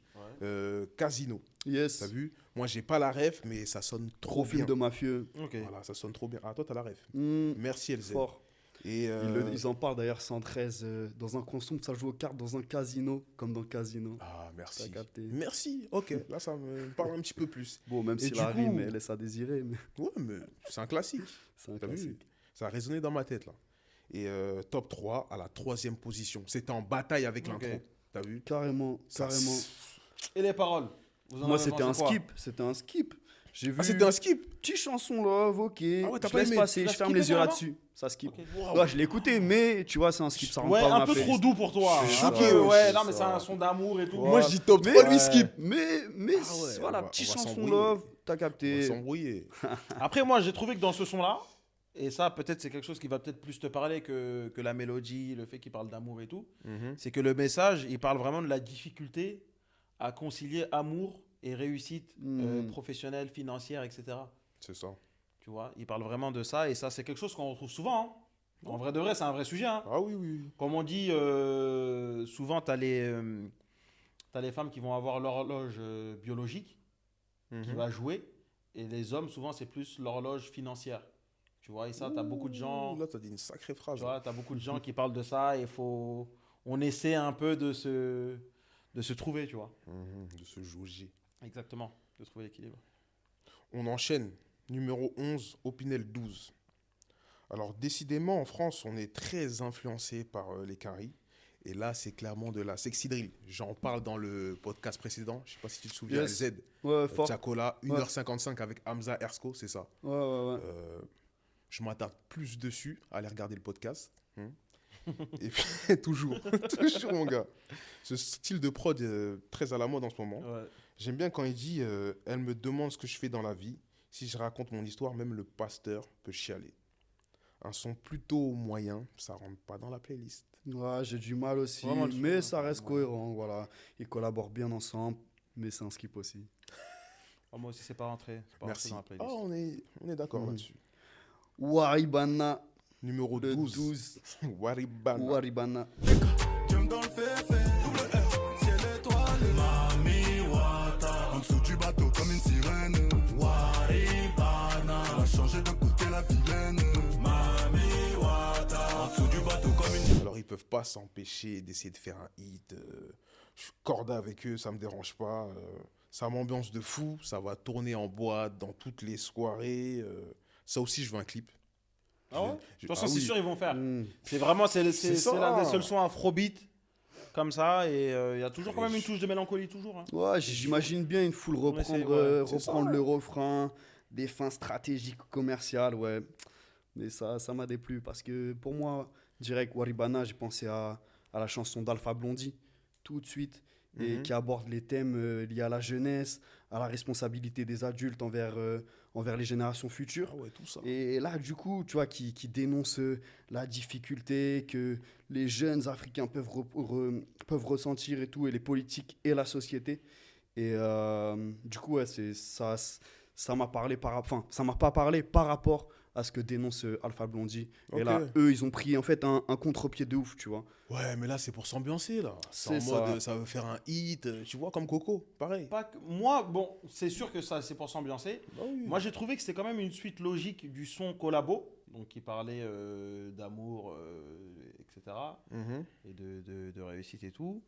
B: Casino.
A: Yes.
B: T'as vu? Moi, j'ai pas la ref, mais ça sonne trop
A: Profil
B: bien.
A: de mafieux.
C: Ok.
B: Voilà, ça sonne trop bien. Ah, toi, t'as la ref.
A: Mm,
B: Merci, LZ.
A: fort.
B: Et
A: Ils en parlent d'ailleurs 113 dans un consomme, ça joue aux cartes dans un casino, comme dans le casino.
B: Ah, merci.
A: T'as capté.
B: Merci. Ok, là, ça me parle un petit peu plus.
A: Bon, même
B: Et
A: si
B: du
A: la
B: coup-
A: rime, elle laisse à désirer, mais
B: Ouais, mais c'est un classique.
A: c'est un
B: T'as vu?
A: classique.
B: Ça a résonné dans ma tête, là. Et top 3 à la 3e position. C'était en bataille avec
C: Ok.
B: l'intro. T'as vu?
A: Carrément,
B: Ça
A: carrément.
C: Et les paroles Vous en
A: Moi,
C: avez
A: c'était un
C: pensé quoi
A: skip. C'était un skip. J'ai vu.
B: Ah, c'était un skip?
A: Petite chanson love, ok.
B: Ah ouais, t'as
A: je
B: pas
A: laisse
B: aimé.
A: passer,
C: Tu l'as
A: je ferme
C: skippé
A: les yeux
C: carrément
A: là-dessus. Ça skip.
C: Ok.
B: Waouh.
A: Ouais, je l'ai écouté, mais tu vois, c'est un skip. Ça rentre
C: Ouais,
A: pas dans
C: un
A: ma
C: peu
A: playlist.
C: trop doux pour toi.
B: Je suis
C: Un
B: choqué,
C: peu,
B: ouais,
C: ouais, non,
A: c'est
C: mais c'est
A: ça.
C: un son d'amour et tout.
B: Moi, je dis top
A: Mais-
B: 3, lui skip.
A: Mais
B: Ah ouais,
A: voilà,
B: on va-
A: petite
B: on va
A: chanson
B: s'embrouiller.
A: love, t'as
B: On va
A: capté.
B: s'embrouiller.
C: Après, moi, j'ai trouvé que dans ce son-là, et ça, peut-être, c'est quelque chose qui va peut-être plus te parler que la mélodie, le fait qu'il parle d'amour et tout,
B: Mhm.
C: c'est que le message, il parle vraiment de la difficulté à concilier amour et réussite professionnelle, financière, etc.
B: C'est ça.
C: Tu vois, il parle vraiment de ça, et ça, c'est quelque chose qu'on retrouve souvent. Hein. En vrai de vrai, c'est un vrai sujet. Hein.
B: Ah oui, oui.
C: Comme on dit, souvent, tu as les femmes qui vont avoir l'horloge biologique qui
B: Mhm.
C: va jouer. Et les hommes, souvent, c'est plus l'horloge financière. Tu vois, et ça, tu as beaucoup de gens,
B: Ouh, là, t'as dit une sacrée phrase.
C: tu vois, t'as beaucoup de gens qui parlent de ça et on essaie un peu de se trouver, tu vois.
B: De se jauger.
C: Exactement, de trouver l'équilibre.
B: On enchaîne. Numéro 11, Opinel 12. Alors, décidément, en France, on est très influencé par les Quinry. Et là, c'est clairement de la sexy drill. J'en parle dans le podcast précédent. Je sais pas si tu te souviens,
A: Yes.
B: LZ.
A: Ouais, fort.
B: Tchakola, 1h55 avec Hamza Ersko, c'est ça.
A: Ouais, ouais, ouais.
B: Je m'attarde plus dessus. Allez regarder le podcast. Et puis, toujours, toujours, mon gars. Ce style de prod est très à la mode en ce moment.
C: Ouais.
B: J'aime bien quand il dit elle me demande ce que je fais dans la vie. Si je raconte mon histoire, même le pasteur peut chialer. Un son plutôt moyen, ça rentre pas dans la playlist.
A: Ouais, j'ai du mal aussi,
C: Vraiment du
A: mais
C: mal.
A: ça reste
C: Ouais.
A: cohérent, voilà. Ils collaborent bien ensemble, mais c'est un skip aussi.
C: Ah, moi aussi, c'est pas rentré. C'est pas
B: Merci.
C: rentré dans
B: Ah,
C: la playlist.
B: on est d'accord
A: Mhm.
B: là-dessus.
A: Waribana,
B: Numéro
A: le
B: 12.
A: 12.
B: Waribana.
A: Waribana.
F: J'aime dans le fait, double R, ciel étoilé. Mami Wata,
E: En dessous du bateau comme une sirène.
F: Waribana.
E: Elle a changé de côté la vilaine.
F: Mami Wata, en dessous du bateau comme une.
B: Alors, ils peuvent pas s'empêcher d'essayer de faire un hit. Je suis corda avec eux, ça me dérange pas. Ça m'ambiance de fou. Ça va tourner en boîte dans toutes les soirées. Ça aussi, je veux un clip.
C: Ah ouais? De toute façon, c'est
B: oui.
C: sûr, ils vont faire.
A: Hmm.
C: C'est vraiment,
B: C'est ça.
C: l'un des seuls sons afrobeat comme ça. Et il y a toujours quand même une touche de mélancolie, toujours. Hein.
A: Ouais, j'imagine bien une foule reprendre,
C: essaie, ouais.
B: C'est ça,
A: reprendre
B: ouais.
A: le refrain, des fins stratégiques commerciales, ouais. Mais ça m'a déplu parce que pour moi, direct Waribana, j'ai pensé à la chanson d'Alpha Blondy tout de suite et
B: Mhm.
A: qui aborde les thèmes liés à la jeunesse, à la responsabilité des adultes envers les générations futures.
B: Ah ouais, tout ça.
A: Et là, du coup, tu vois, qui dénonce la difficulté que les jeunes Africains peuvent ressentir et tout, et les politiques et la société. Et du coup, ouais, ça m'a parlé enfin, ça m'a pas parlé par rapport à ce que dénonce Alpha Blondy.
B: Ok.
A: Et là, eux, ils ont pris en fait un contre-pied de ouf, tu vois.
B: Ouais, mais là, c'est pour s'ambiancer, là. C'est en
A: C'est
B: mode,
A: ça.
B: ça veut faire un hit, tu vois, comme Coco, pareil.
C: Moi, bon, c'est sûr que ça, c'est pour s'ambiancer.
B: Bah oui.
C: Moi, j'ai trouvé que c'était quand même une suite logique du son collabo, donc qui parlait d'amour, etc.,
B: Mhm.
C: et de réussite et tout.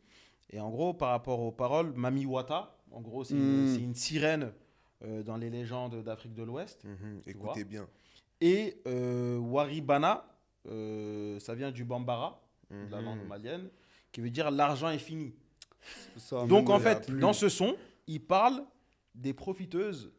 C: Et en gros, par rapport aux paroles, Mami Wata, en gros, c'est
A: Mm.
C: une sirène dans les légendes d'Afrique de l'Ouest.
B: Mhm.
C: vois.
B: Écoutez bien.
C: Et Waribana, ça vient du Bambara, de la
B: Mhm.
C: langue malienne, qui veut dire l'argent est fini.
A: Ça,
C: Donc
A: même,
C: en
A: il y a
C: fait,
A: plus-
C: dans ce son, il parle des profiteuses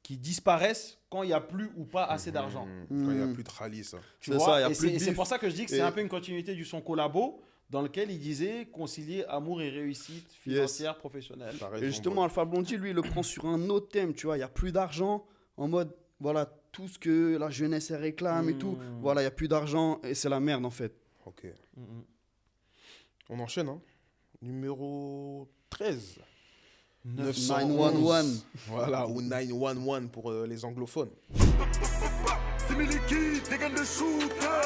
C: qui disparaissent quand il n'y a plus ou pas assez d'argent.
B: Mhm. Quand il n'y a
A: Mhm.
B: plus de rallye, ça.
C: Tu
A: C'est
C: vois,
A: ça, il y a
C: et
A: plus de
C: c'est
A: bif.
C: pour ça que je dis que c'est
A: Et-
C: un peu une continuité du son collabo dans lequel il disait concilier amour et réussite financière, professionnelle.
B: T'as
A: Et
B: raison,
A: justement,
B: bro.
A: Alpha Blondy, lui, il le prend sur un autre thème, tu vois. Il n'y a plus d'argent, en mode, voilà, tout ce que la jeunesse elle réclame et tout.
C: Mm.
A: Voilà, il n'y a plus d'argent et c'est la merde, en fait.
B: Ok.
C: Mhm.
B: On enchaîne, hein. Numéro 13.
A: 911.
B: Voilà, ou 911 pour les anglophones.
E: Similiki, dégaine le shooter.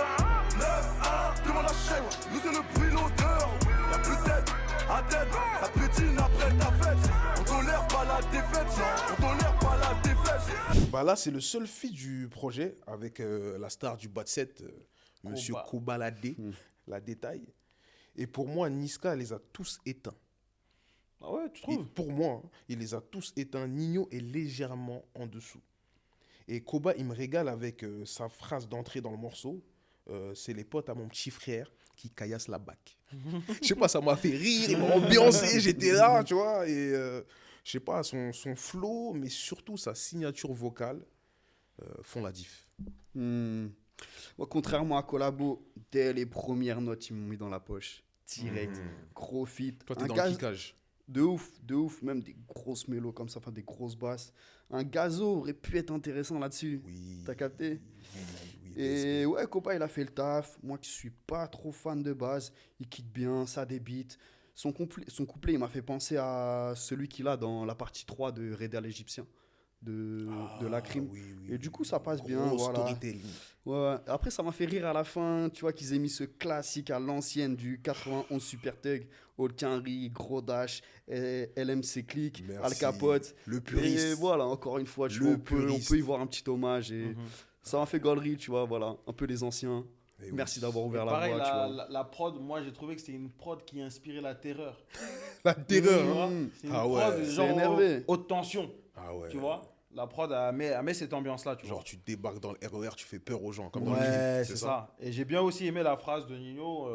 E: 9-1, demande la chèvre, nous c'est le bruit, l'odeur. Y'a plus de tête, à tête, ça pétine après ta fête. On tolère pas la défaite, genre, on tolère pas la défaite.
B: Bah là, c'est le seul feat du projet avec la star du bas de set, Monsieur
C: Koba.
B: Kobalade, la détail. Et pour moi, Niska les a tous éteints.
C: Ah ouais, tu
B: Et
C: trouves?
B: pour moi, hein, il les a tous éteints. Nino est légèrement en dessous. Et Koba, il me régale avec sa phrase d'entrée dans le morceau. C'est les potes à mon petit frère qui caillassent la bac. Je sais pas, ça m'a fait rire, il m'a ambiancé, j'étais là, tu vois. Et je sais pas, son flow, mais surtout sa signature vocale font la diff.
A: Moi, contrairement à Collabo, dès les premières notes, ils m'ont mis dans la poche. Direct, gros fit.
B: Toi, t'es
A: Un
B: dans
A: gaz-
B: le kickage.
A: De ouf, même des grosses mélos comme ça, enfin des grosses basses. Un gazo aurait pu être intéressant là-dessus.
B: Oui.
A: T'as capté?
B: Oui,
A: Et ouais, Copa, il a fait le taf. Moi qui suis pas trop fan de base, il kick bien, ça débite. Son couplet, il m'a fait penser à celui qu'il a dans la partie 3 de Reda l'Égyptien, de la crime.
B: oui,
A: Et du coup, ça passe bien,
B: Gros
A: voilà.
B: storytelling.
A: Ouais. Après, ça m'a fait rire à la fin, tu vois, qu'ils aient mis ce classique à l'ancienne du 91 Super Tug, Old Henry, Gros Dash, LMC Click,
B: Merci.
A: Al Capote.
B: Le
A: Et
B: puriste.
A: voilà, encore une fois, tu
B: Le
A: vois, on
B: puriste.
A: peut y voir un petit hommage. Et ça m'a fait gaulerie, tu vois, voilà, un peu les anciens.
B: Eh oui.
A: Merci d'avoir ouvert la
C: Pareil,
A: voie, tu vois.
C: la prod, moi j'ai trouvé que c'était une prod qui inspirait la terreur.
B: La terreur,
C: Tu
B: hein.
C: vois,
A: Mmh.
C: c'est une
B: Ah
C: prod
B: ouais,
A: c'est
C: genre
A: énervé.
C: haute tension,
B: Ah ouais.
C: tu vois. La prod elle met cette ambiance-là, tu
B: Genre,
C: vois.
B: tu débarques dans le RER, tu fais peur aux gens, comme dans le
C: Ouais,
B: film.
C: c'est ça. Et j'ai bien aussi aimé la phrase de Nino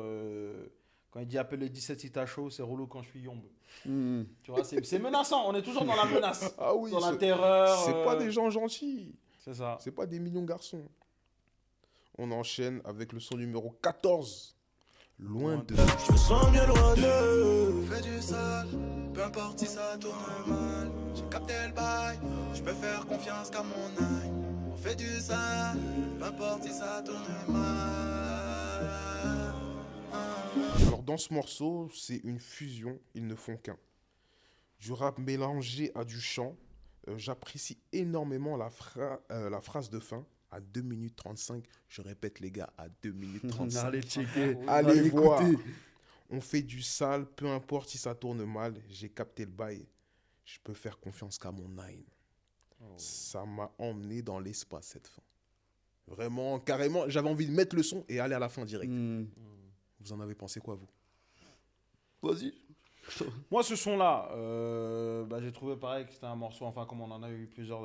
C: quand il dit appelle le 17 si t'as chaud, c'est relou quand je suis yombe.
A: Mmh.
C: Tu vois, c'est menaçant, on est toujours dans la menace,
B: Ah oui,
C: dans la
B: c'est
C: terreur.
B: c'est pas des gens gentils.
C: C'est ça.
B: C'est pas des mignons garçons. On enchaîne avec le son numéro 14. Loin de.
F: Je me sens mieux loin d'eux.
G: Fais du sale, peu importe si ça tourne mal. J'ai capté le bail, je peux faire confiance qu'à mon œil. On fait du sale, peu importe si ça tourne mal.
B: Alors dans ce morceau, c'est une fusion, ils ne font qu'un. Du rap mélangé à du chant. J'apprécie énormément la phrase de fin. À 2 minutes 35, je répète les gars, à 2 minutes 35.
A: Allez checker.
B: Allez voir.
A: écouter.
B: On fait du sale, peu importe si ça tourne mal, j'ai capté le bail. Je peux faire confiance qu'à mon nine. Ça m'a emmené dans l'espace cette fin. Vraiment, carrément, j'avais envie de mettre le son et aller à la fin direct. Vous en avez pensé quoi, vous?
A: Vas-y.
C: Moi, ce son-là, j'ai trouvé pareil que c'était un morceau, enfin, comme on en a eu plusieurs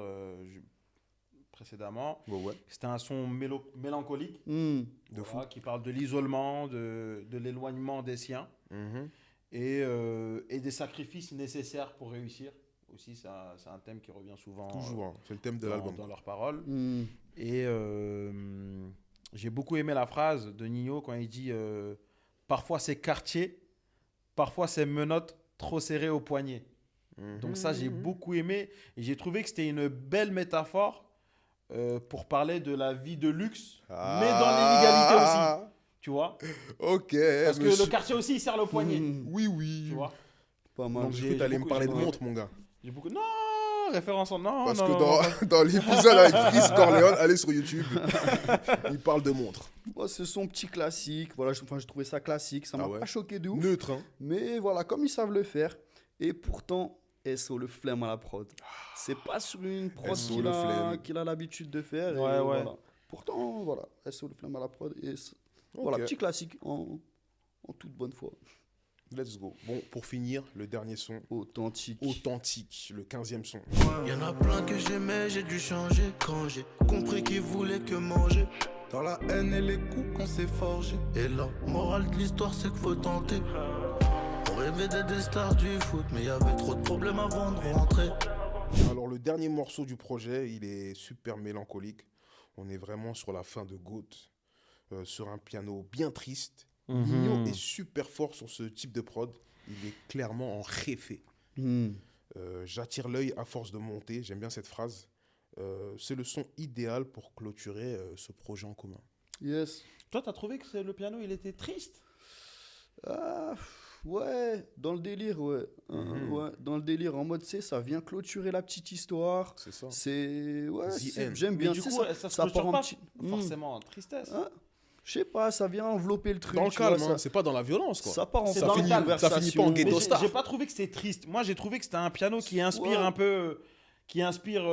C: précédemment.
B: Ouais.
C: C'était un son mélancolique,
B: De
C: voilà, qui parle de l'isolement, de l'éloignement des siens
B: Mhm.
C: et des sacrifices nécessaires pour réussir. Aussi, c'est un thème qui revient souvent
B: Toujours, hein. C'est le thème de
C: dans,
B: l'album.
C: dans leurs paroles. Et j'ai beaucoup aimé la phrase de Nino quand il dit parfois c'est quartier, parfois c'est menottes trop serrées au poignet. Donc ça, j'ai beaucoup aimé et j'ai trouvé que c'était une belle métaphore pour parler de la vie de luxe, mais dans l'inégalité aussi, tu vois.
B: Ok.
C: Parce que le quartier aussi, il serre le poignet,
B: Oui.
C: tu vois.
A: Pas mal.
B: Donc j'ai cru que t'allais me parler de montre, mon gars.
C: J'ai beaucoup... Non, référence en... Non,
B: Parce
C: non,
B: que
C: non.
B: dans l'épisode avec Freeze Corleone, allez sur YouTube, il parle de montre.
A: Moi, c'est son petit classique. Voilà, je trouvais ça classique. Ça m'a
B: Ah ouais.
A: pas choqué de ouf.
B: Neutre, hein.
A: Mais voilà, comme ils savent le faire. Et pourtant, SO le flemme à la prod. C'est pas sur une prod
B: SO
A: qu'il
B: le
A: a,
B: flemme.
A: qu'il a l'habitude de faire. et
C: Ouais.
A: Voilà. Pourtant, voilà, SO le flemme à la prod. Et voilà,
B: Ok.
A: petit classique en toute bonne foi.
B: Let's go. Bon, pour finir, le dernier son.
A: Authentique.
B: Authentique, le 15e son.
G: Y'en a plein que j'aimais, j'ai dû changer quand j'ai compris qu'ils voulaient que manger. Dans la haine et les coups qu'on s'est forgés. Et la morale de l'histoire, c'est qu'il faut tenter. On rêvait d'être des stars du foot, mais y avait trop de problèmes avant de rentrer.
B: Alors, le dernier morceau du projet, il est super mélancolique. On est vraiment sur la fin de Goat, sur un piano bien triste. Nino est super fort sur ce type de prod. Il est clairement en réfé. J'attire l'œil à force de monter. J'aime bien cette phrase. C'est le son idéal pour clôturer ce projet en commun.
A: Yes.
C: Toi, t'as trouvé que le piano, il était triste?
A: Ah, ouais, dans le délire, ouais. Ouais, dans le délire, en mode, ça vient clôturer la petite histoire.
B: C'est ça.
A: Ouais,
B: The end.
A: j'aime bien.
C: Mais du coup, ça se
A: part
C: clôture
A: en
C: pas
A: petit-
C: forcément en tristesse.
A: Ah, je sais pas, ça vient envelopper le truc.
B: Dans le
A: tu vois,
B: calme,
A: ça,
B: hein, c'est pas dans la violence, quoi.
A: ça part en
C: C'est
B: ça
C: dans le
B: finit,
C: calme.
B: ça finit pas en
C: Mais
B: ghetto
C: j'ai
B: star.
C: pas trouvé que c'était triste. Moi, j'ai trouvé que c'était un piano qui inspire
A: Ouais.
C: un peu, qui inspire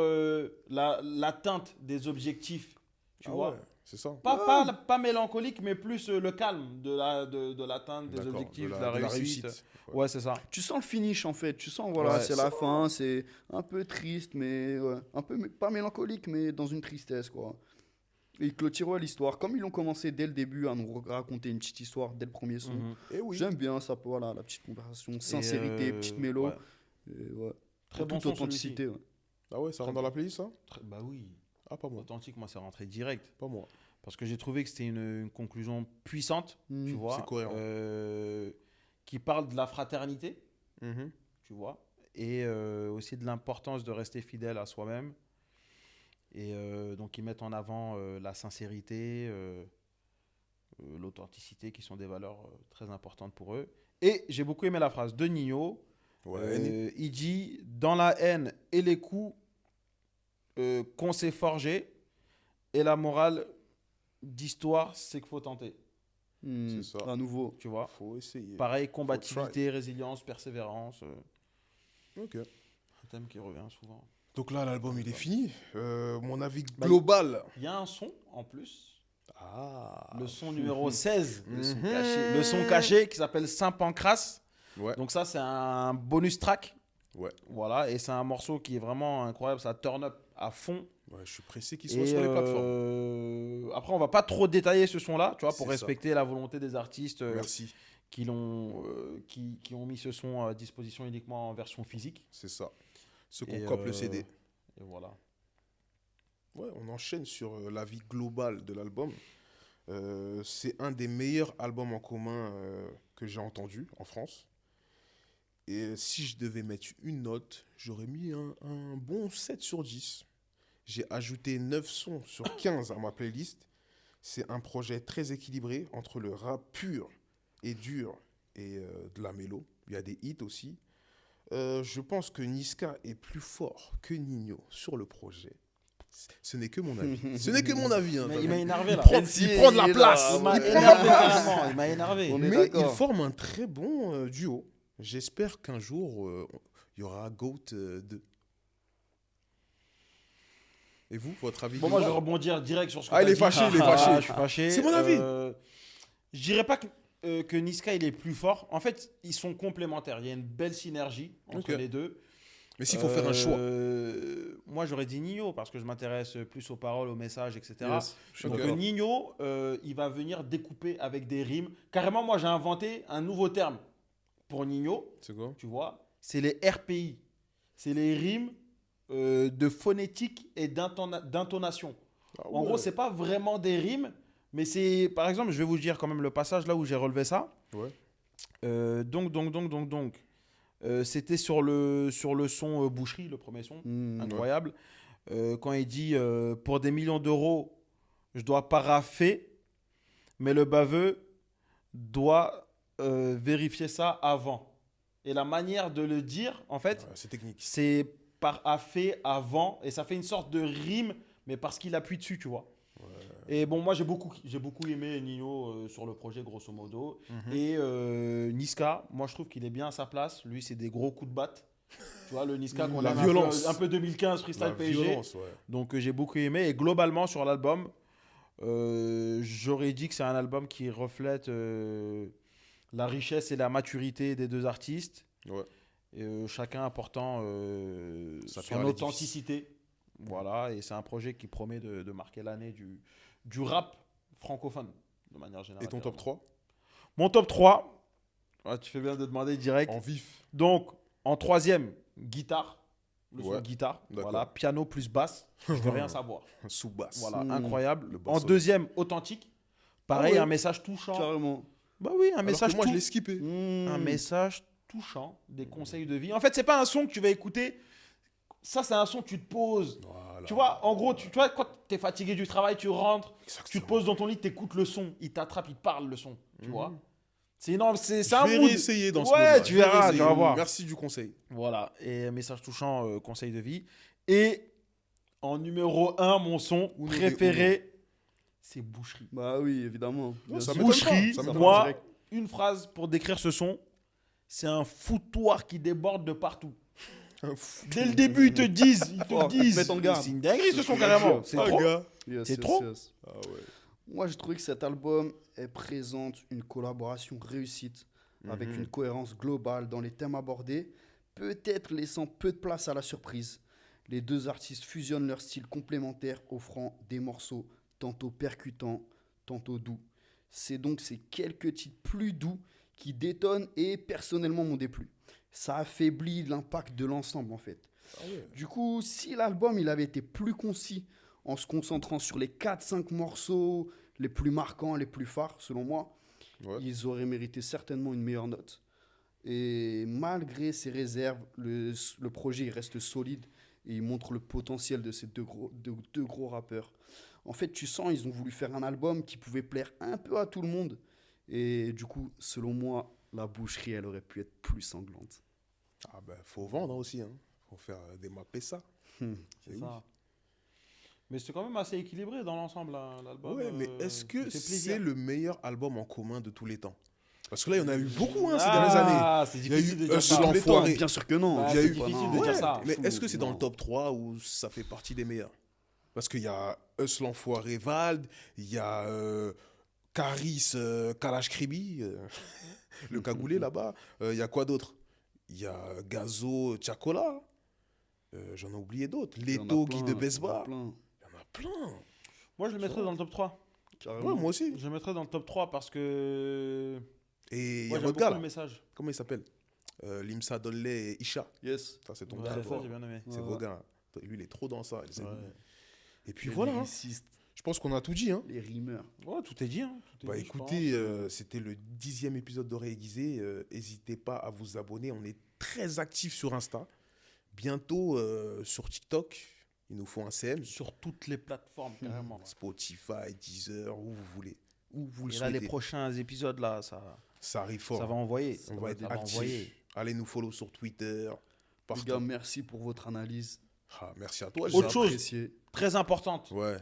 C: l'atteinte des objectifs. Tu
B: Ah
C: vois,
B: ouais, c'est ça.
C: pas mélancolique, mais plus le calme de l'atteinte des
B: D'accord,
C: objectifs,
B: de
C: de la réussite. Ouais, c'est ça.
A: Tu sens le finish en fait, tu sens, voilà,
C: Ouais,
A: c'est
C: ça-
A: la fin, c'est un peu triste, mais ouais, un peu, pas mélancolique, mais dans une tristesse, quoi. Et ils clôturent l'histoire, comme ils l'ont commencé dès le début à nous raconter une petite histoire dès le premier son.
B: Et oui.
A: J'aime bien ça, voilà, la petite conversation, sincérité, petite mélo.
C: ouais.
A: Et ouais.
C: Très
A: En
C: bon
A: toute
C: son,
A: authenticité. Ouais.
B: Ah ouais, ça rentre dans la playlist, ça?
C: Bah oui.
B: Ah, pas moi.
C: Authentique, moi, c'est rentré direct.
B: Pas moi.
C: Parce que j'ai trouvé que c'était une conclusion puissante, tu vois.
B: c'est cohérent.
C: Qui parle de la fraternité,
B: Mhm.
C: tu vois, et aussi de l'importance de rester fidèle à soi-même. Et donc, ils mettent en avant la sincérité, l'authenticité, qui sont des valeurs très importantes pour eux. Et j'ai beaucoup aimé la phrase de Nino.
B: Ouais.
C: Il dit « Dans la haine et les coups qu'on s'est forgés, et la morale d'histoire, c'est qu'il faut tenter.
B: C'est ça.
A: À nouveau. »
C: Tu vois.
B: Faut essayer.
C: Pareil, combativité, résilience, persévérance.
B: Ok.
C: Un thème qui revient souvent.
B: Donc là, l'album, il est fini. Mon avis
C: Bah,
B: global.
C: Il y a un son en plus.
B: Ah.
C: Le son numéro 16.
B: Mhm.
C: Le son caché qui s'appelle Saint-Pancras.
B: Ouais.
C: Donc ça, c'est un bonus track.
B: Ouais.
C: Voilà. Et c'est un morceau qui est vraiment incroyable. Ça turn up à fond.
B: Ouais, je suis pressé qu'il soit
C: Et
B: sur les plateformes.
C: après, on va pas trop détailler ce son-là, tu vois, pour
B: C'est
C: respecter la volonté des artistes
B: Merci.
C: qui ont mis ce son à disposition uniquement en version physique.
B: C'est ça. Ceux
C: Et,
B: qu'on cope le CD.
C: Et voilà.
B: Ouais, on enchaîne sur l'avis global de l'album. C'est un des meilleurs albums en commun que j'ai entendu en France. Et si je devais mettre une note, j'aurais mis un bon 7 sur 10. J'ai ajouté 9 sons sur 15 à ma playlist. C'est un projet très équilibré entre le rap pur et dur et de la mélo. Il y a des hits aussi. Je pense que Niska est plus fort que Nino sur le projet. Ce n'est que mon avis. Ce n'est que mon avis. Hein,
C: Il m'a énervé là.
B: Il prend de la place.
C: Il m'a énervé carrément. Il m'a énervé.
A: On est
B: Mais
A: d'accord.
B: ils forment un très bon duo. J'espère qu'un jour, il y aura GOAT 2. Et vous, votre avis?
C: Bon, moi, je vais rebondir direct sur ce que
B: Ah,
C: t'as
B: il est
C: dit.
B: fâché, il est fâché.
C: Je suis fâché.
B: C'est mon avis.
C: Je dirais pas que Niska, il est plus fort. En fait, ils sont complémentaires. Il y a une belle synergie entre
B: Ok.
C: les deux.
B: Mais s'il faut faire un choix.
C: Moi, j'aurais dit Nino parce que je m'intéresse plus aux paroles, aux messages, etc.
A: Yes, je suis
C: Donc,
B: d'accord.
C: Nino, il va venir découper avec des rimes. Carrément, moi, j'ai inventé un nouveau terme pour Nino.
B: C'est quoi?
C: Tu vois, c'est les RPI. C'est les rimes de phonétique et d'intonation. En gros, c'est pas vraiment des rimes, mais c'est, par exemple, je vais vous dire quand même le passage là où j'ai relevé ça.
B: Ouais.
C: Donc. C'était sur le son Boucherie, le premier son, incroyable. Quand il dit pour des millions d'euros, je dois paraffer, mais le baveux doit vérifier ça avant. Et la manière de le dire, en fait,
B: Ouais, c'est technique.
C: c'est paraffer avant, et ça fait une sorte de rime, mais parce qu'il appuie dessus, tu vois. Et bon, moi j'ai beaucoup aimé Nino sur le projet, grosso modo. Et Niska, moi je trouve qu'il est bien à sa place. Lui, c'est des gros coups de batte. Tu vois, le Niska qu'on
B: La
C: aime
B: violence.
C: un peu 2015 freestyle
B: La
C: PSG.
B: violence, ouais.
C: Donc j'ai beaucoup aimé. Et globalement sur l'album, j'aurais dit que c'est un album qui reflète la richesse et la maturité des deux artistes.
B: Ouais.
C: Et, chacun apportant
B: Sa
C: son
B: pierre à l'édifice.
C: authenticité. Voilà, et c'est un projet qui promet de marquer l'année du rap francophone, de manière générale.
B: Et ton top 3?
C: Mon top 3, tu fais bien de demander direct.
B: En vif.
C: Donc, en troisième, guitare. Le son
B: Ouais,
C: guitare.
B: d'accord.
C: Voilà, piano plus basse. Je ne veux rien savoir.
B: Sous basse.
C: Voilà,
A: Mmh.
C: incroyable.
B: Le
C: En
B: basso.
C: deuxième, authentique. Pareil,
A: Ah ouais.
C: un message touchant.
A: Carrément.
C: Bah oui, un
B: Alors
C: message
B: que moi, je
C: tou-
B: l'ai skippé.
C: un message touchant, des conseils de vie. En fait, c'est pas un son que tu vas écouter. Ça, c'est un son que tu te poses.
B: Voilà.
C: Tu vois, en gros, tu vois, quand tu es fatigué du travail, tu rentres, tu te
B: Exactement.
C: poses dans ton lit, tu écoutes le son, il t'attrape, il parle le son. Tu vois. C'est énorme, c'est
B: Je
C: un
B: vais
C: mood.
B: réessayer dans ce
C: Ouais,
B: mood-là.
C: tu
B: Je vais
C: verras,
B: réessayer.
C: tu vas voir.
B: Merci du conseil.
C: Voilà, et message touchant, conseil de vie. Et en numéro 1, mon son
B: Uno
C: préféré, c'est Boucherie.
A: Bah oui, évidemment. Bien
B: ça
A: sûr.
B: m'étonne pas,
C: Boucherie,
B: ça m'étonne
C: moi,
A: direct.
C: une phrase pour décrire ce son, c'est un foutoir qui déborde de partout. Dès le début, ils te disent,
A: Oh, mettre en garde.
C: c'est une dinguerie ce son carrément. C'est
B: Ah,
C: trop.
B: gars.
A: Yes,
C: C'est
A: yes,
C: trop.
A: yes.
B: Ah ouais.
A: Moi, je trouvais que cet album présente une collaboration réussite avec une cohérence globale dans les thèmes abordés, peut-être laissant peu de place à la surprise. Les deux artistes fusionnent leurs styles complémentaires, offrant des morceaux tantôt percutants, tantôt doux. C'est donc ces quelques titres plus doux qui détonnent et personnellement m'ont déplu. Ça affaiblit l'impact de l'ensemble en fait. Du coup, si l'album il avait été plus concis en se concentrant sur les 4-5 morceaux les plus marquants, les plus phares selon moi,
B: Ouais.
A: ils auraient mérité certainement une meilleure note. Et malgré ces réserves, le projet il reste solide et il montre le potentiel de ces deux gros rappeurs. En fait, tu sens ils ont voulu faire un album qui pouvait plaire un peu à tout le monde. Et du coup, selon moi, la Boucherie, elle aurait pu être plus sanglante.
B: Ah ben, faut vendre aussi. Hein. Faut faire des mappes ça.
C: C'est ça. Mais c'est quand même assez équilibré dans l'ensemble, là, l'album.
B: Ouais, mais est-ce que
C: il fait plaisir.
B: c'est le meilleur album en commun de tous les temps? Parce que là, il y en a eu beaucoup ces dernières années.
C: C'est
B: Il y a
C: difficile
B: eu
C: de dire ça.
B: Seul Enfoiré.
A: Bien sûr que non.
C: Bah,
B: Il y a
C: c'est
B: eu-
C: difficile de
B: Ouais,
C: dire ça.
B: mais
A: fou,
B: est-ce que c'est dans
A: non.
B: le top 3 ou ça fait partie des meilleurs? Parce qu'il y a Us l'Enfoiré Vald, il y a Caris Kalash Kribi, le cagoulé là-bas. Il y a quoi d'autre? Il y a Gazo Tchakola. J'en ai oublié d'autres.
A: Il y en a
B: Leto,
A: plein,
B: Guy de
A: il y en a
B: Besbar.
A: plein,
B: Il y en a plein.
C: Moi, je le mettrais dans le top 3.
A: carrément.
B: Ouais, moi aussi.
C: Je le mettrais dans le top 3 parce que.
B: Et il y
C: Moi,
B: a
C: j'aime
B: votre gars
C: beaucoup
B: là.
C: le message.
B: Comment il s'appelle? Limsa Dolle et Isha.
A: Yes.
B: Ça, c'est ton
C: Ouais,
B: gars,
C: ça,
B: toi.
C: j'ai bien aimé.
B: C'est vos gars. Lui, il est trop dans ça. les amis.
C: Ouais.
B: Et puis
A: Les
B: voilà. hein.
A: lyricistes,
B: Je pense qu'on a tout dit. Hein.
A: les rimeurs.
C: Ouais, tout est dit. Hein. Tout est
B: Bah
C: dit, je
B: écoutez,
C: pense.
B: c'était le 10e épisode d'Oreille Aiguisée. N'hésitez pas à vous abonner. On est très actifs sur Insta. Bientôt sur TikTok. Il nous faut un CM.
C: Sur toutes les plateformes, carrément.
B: Spotify, Deezer, où vous voulez. Où vous le
C: Et là, les
B: souhaitez.
C: prochains épisodes, là, ça
B: Ça arrive fort.
C: Ça va envoyer.
B: On va être
C: Ça va
B: actifs.
C: envoyer.
B: Allez nous follow sur Twitter.
A: Les
B: Partout.
A: gars, merci pour votre analyse.
B: Ah, merci à toi.
A: J'ai
C: Autre chose.
A: apprécié.
C: Très importante.
B: Ouais.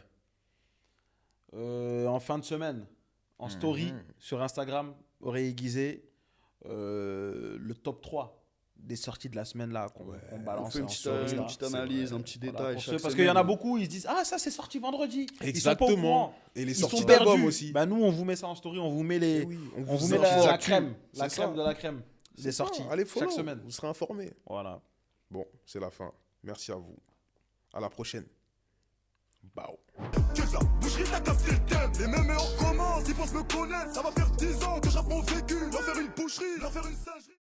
C: En fin de semaine, en story sur Instagram, aurait aiguisé le top 3 des sorties de la semaine là qu'on
A: On
C: balance
A: fait une
C: en
A: petite,
C: story, là.
A: une petite analyse, un petit
C: Voilà,
A: détail.
C: pour
A: chaque
C: ceux- parce
A: semaine.
C: qu'il y en a beaucoup, ils se disent ah ça c'est sorti vendredi. Ils sont pas au
B: Exactement.
C: courant.
B: Et les
C: Ils
B: sorties
C: sont
B: d'albums
C: perdus.
B: aussi.
C: Bah, nous on vous met ça en story, on vous met les,
B: Eh oui,
C: on vous met la
B: actus.
C: crème, la
B: C'est
C: crème
B: ça.
C: de la crème des
B: C'est ça.
C: sorties
B: Allez follow.
C: chaque semaine.
B: Vous serez informés.
C: Voilà.
B: Bon, c'est la fin. Merci à vous. À la prochaine. Bao.
E: Que de la boucherie, t'as capté le thème. Les mêmes et on recommence, ils pensent me connaître. Ça va faire 10 ans que j'rappe mon vécu. Leur faire une boucherie, leur faire une singerie.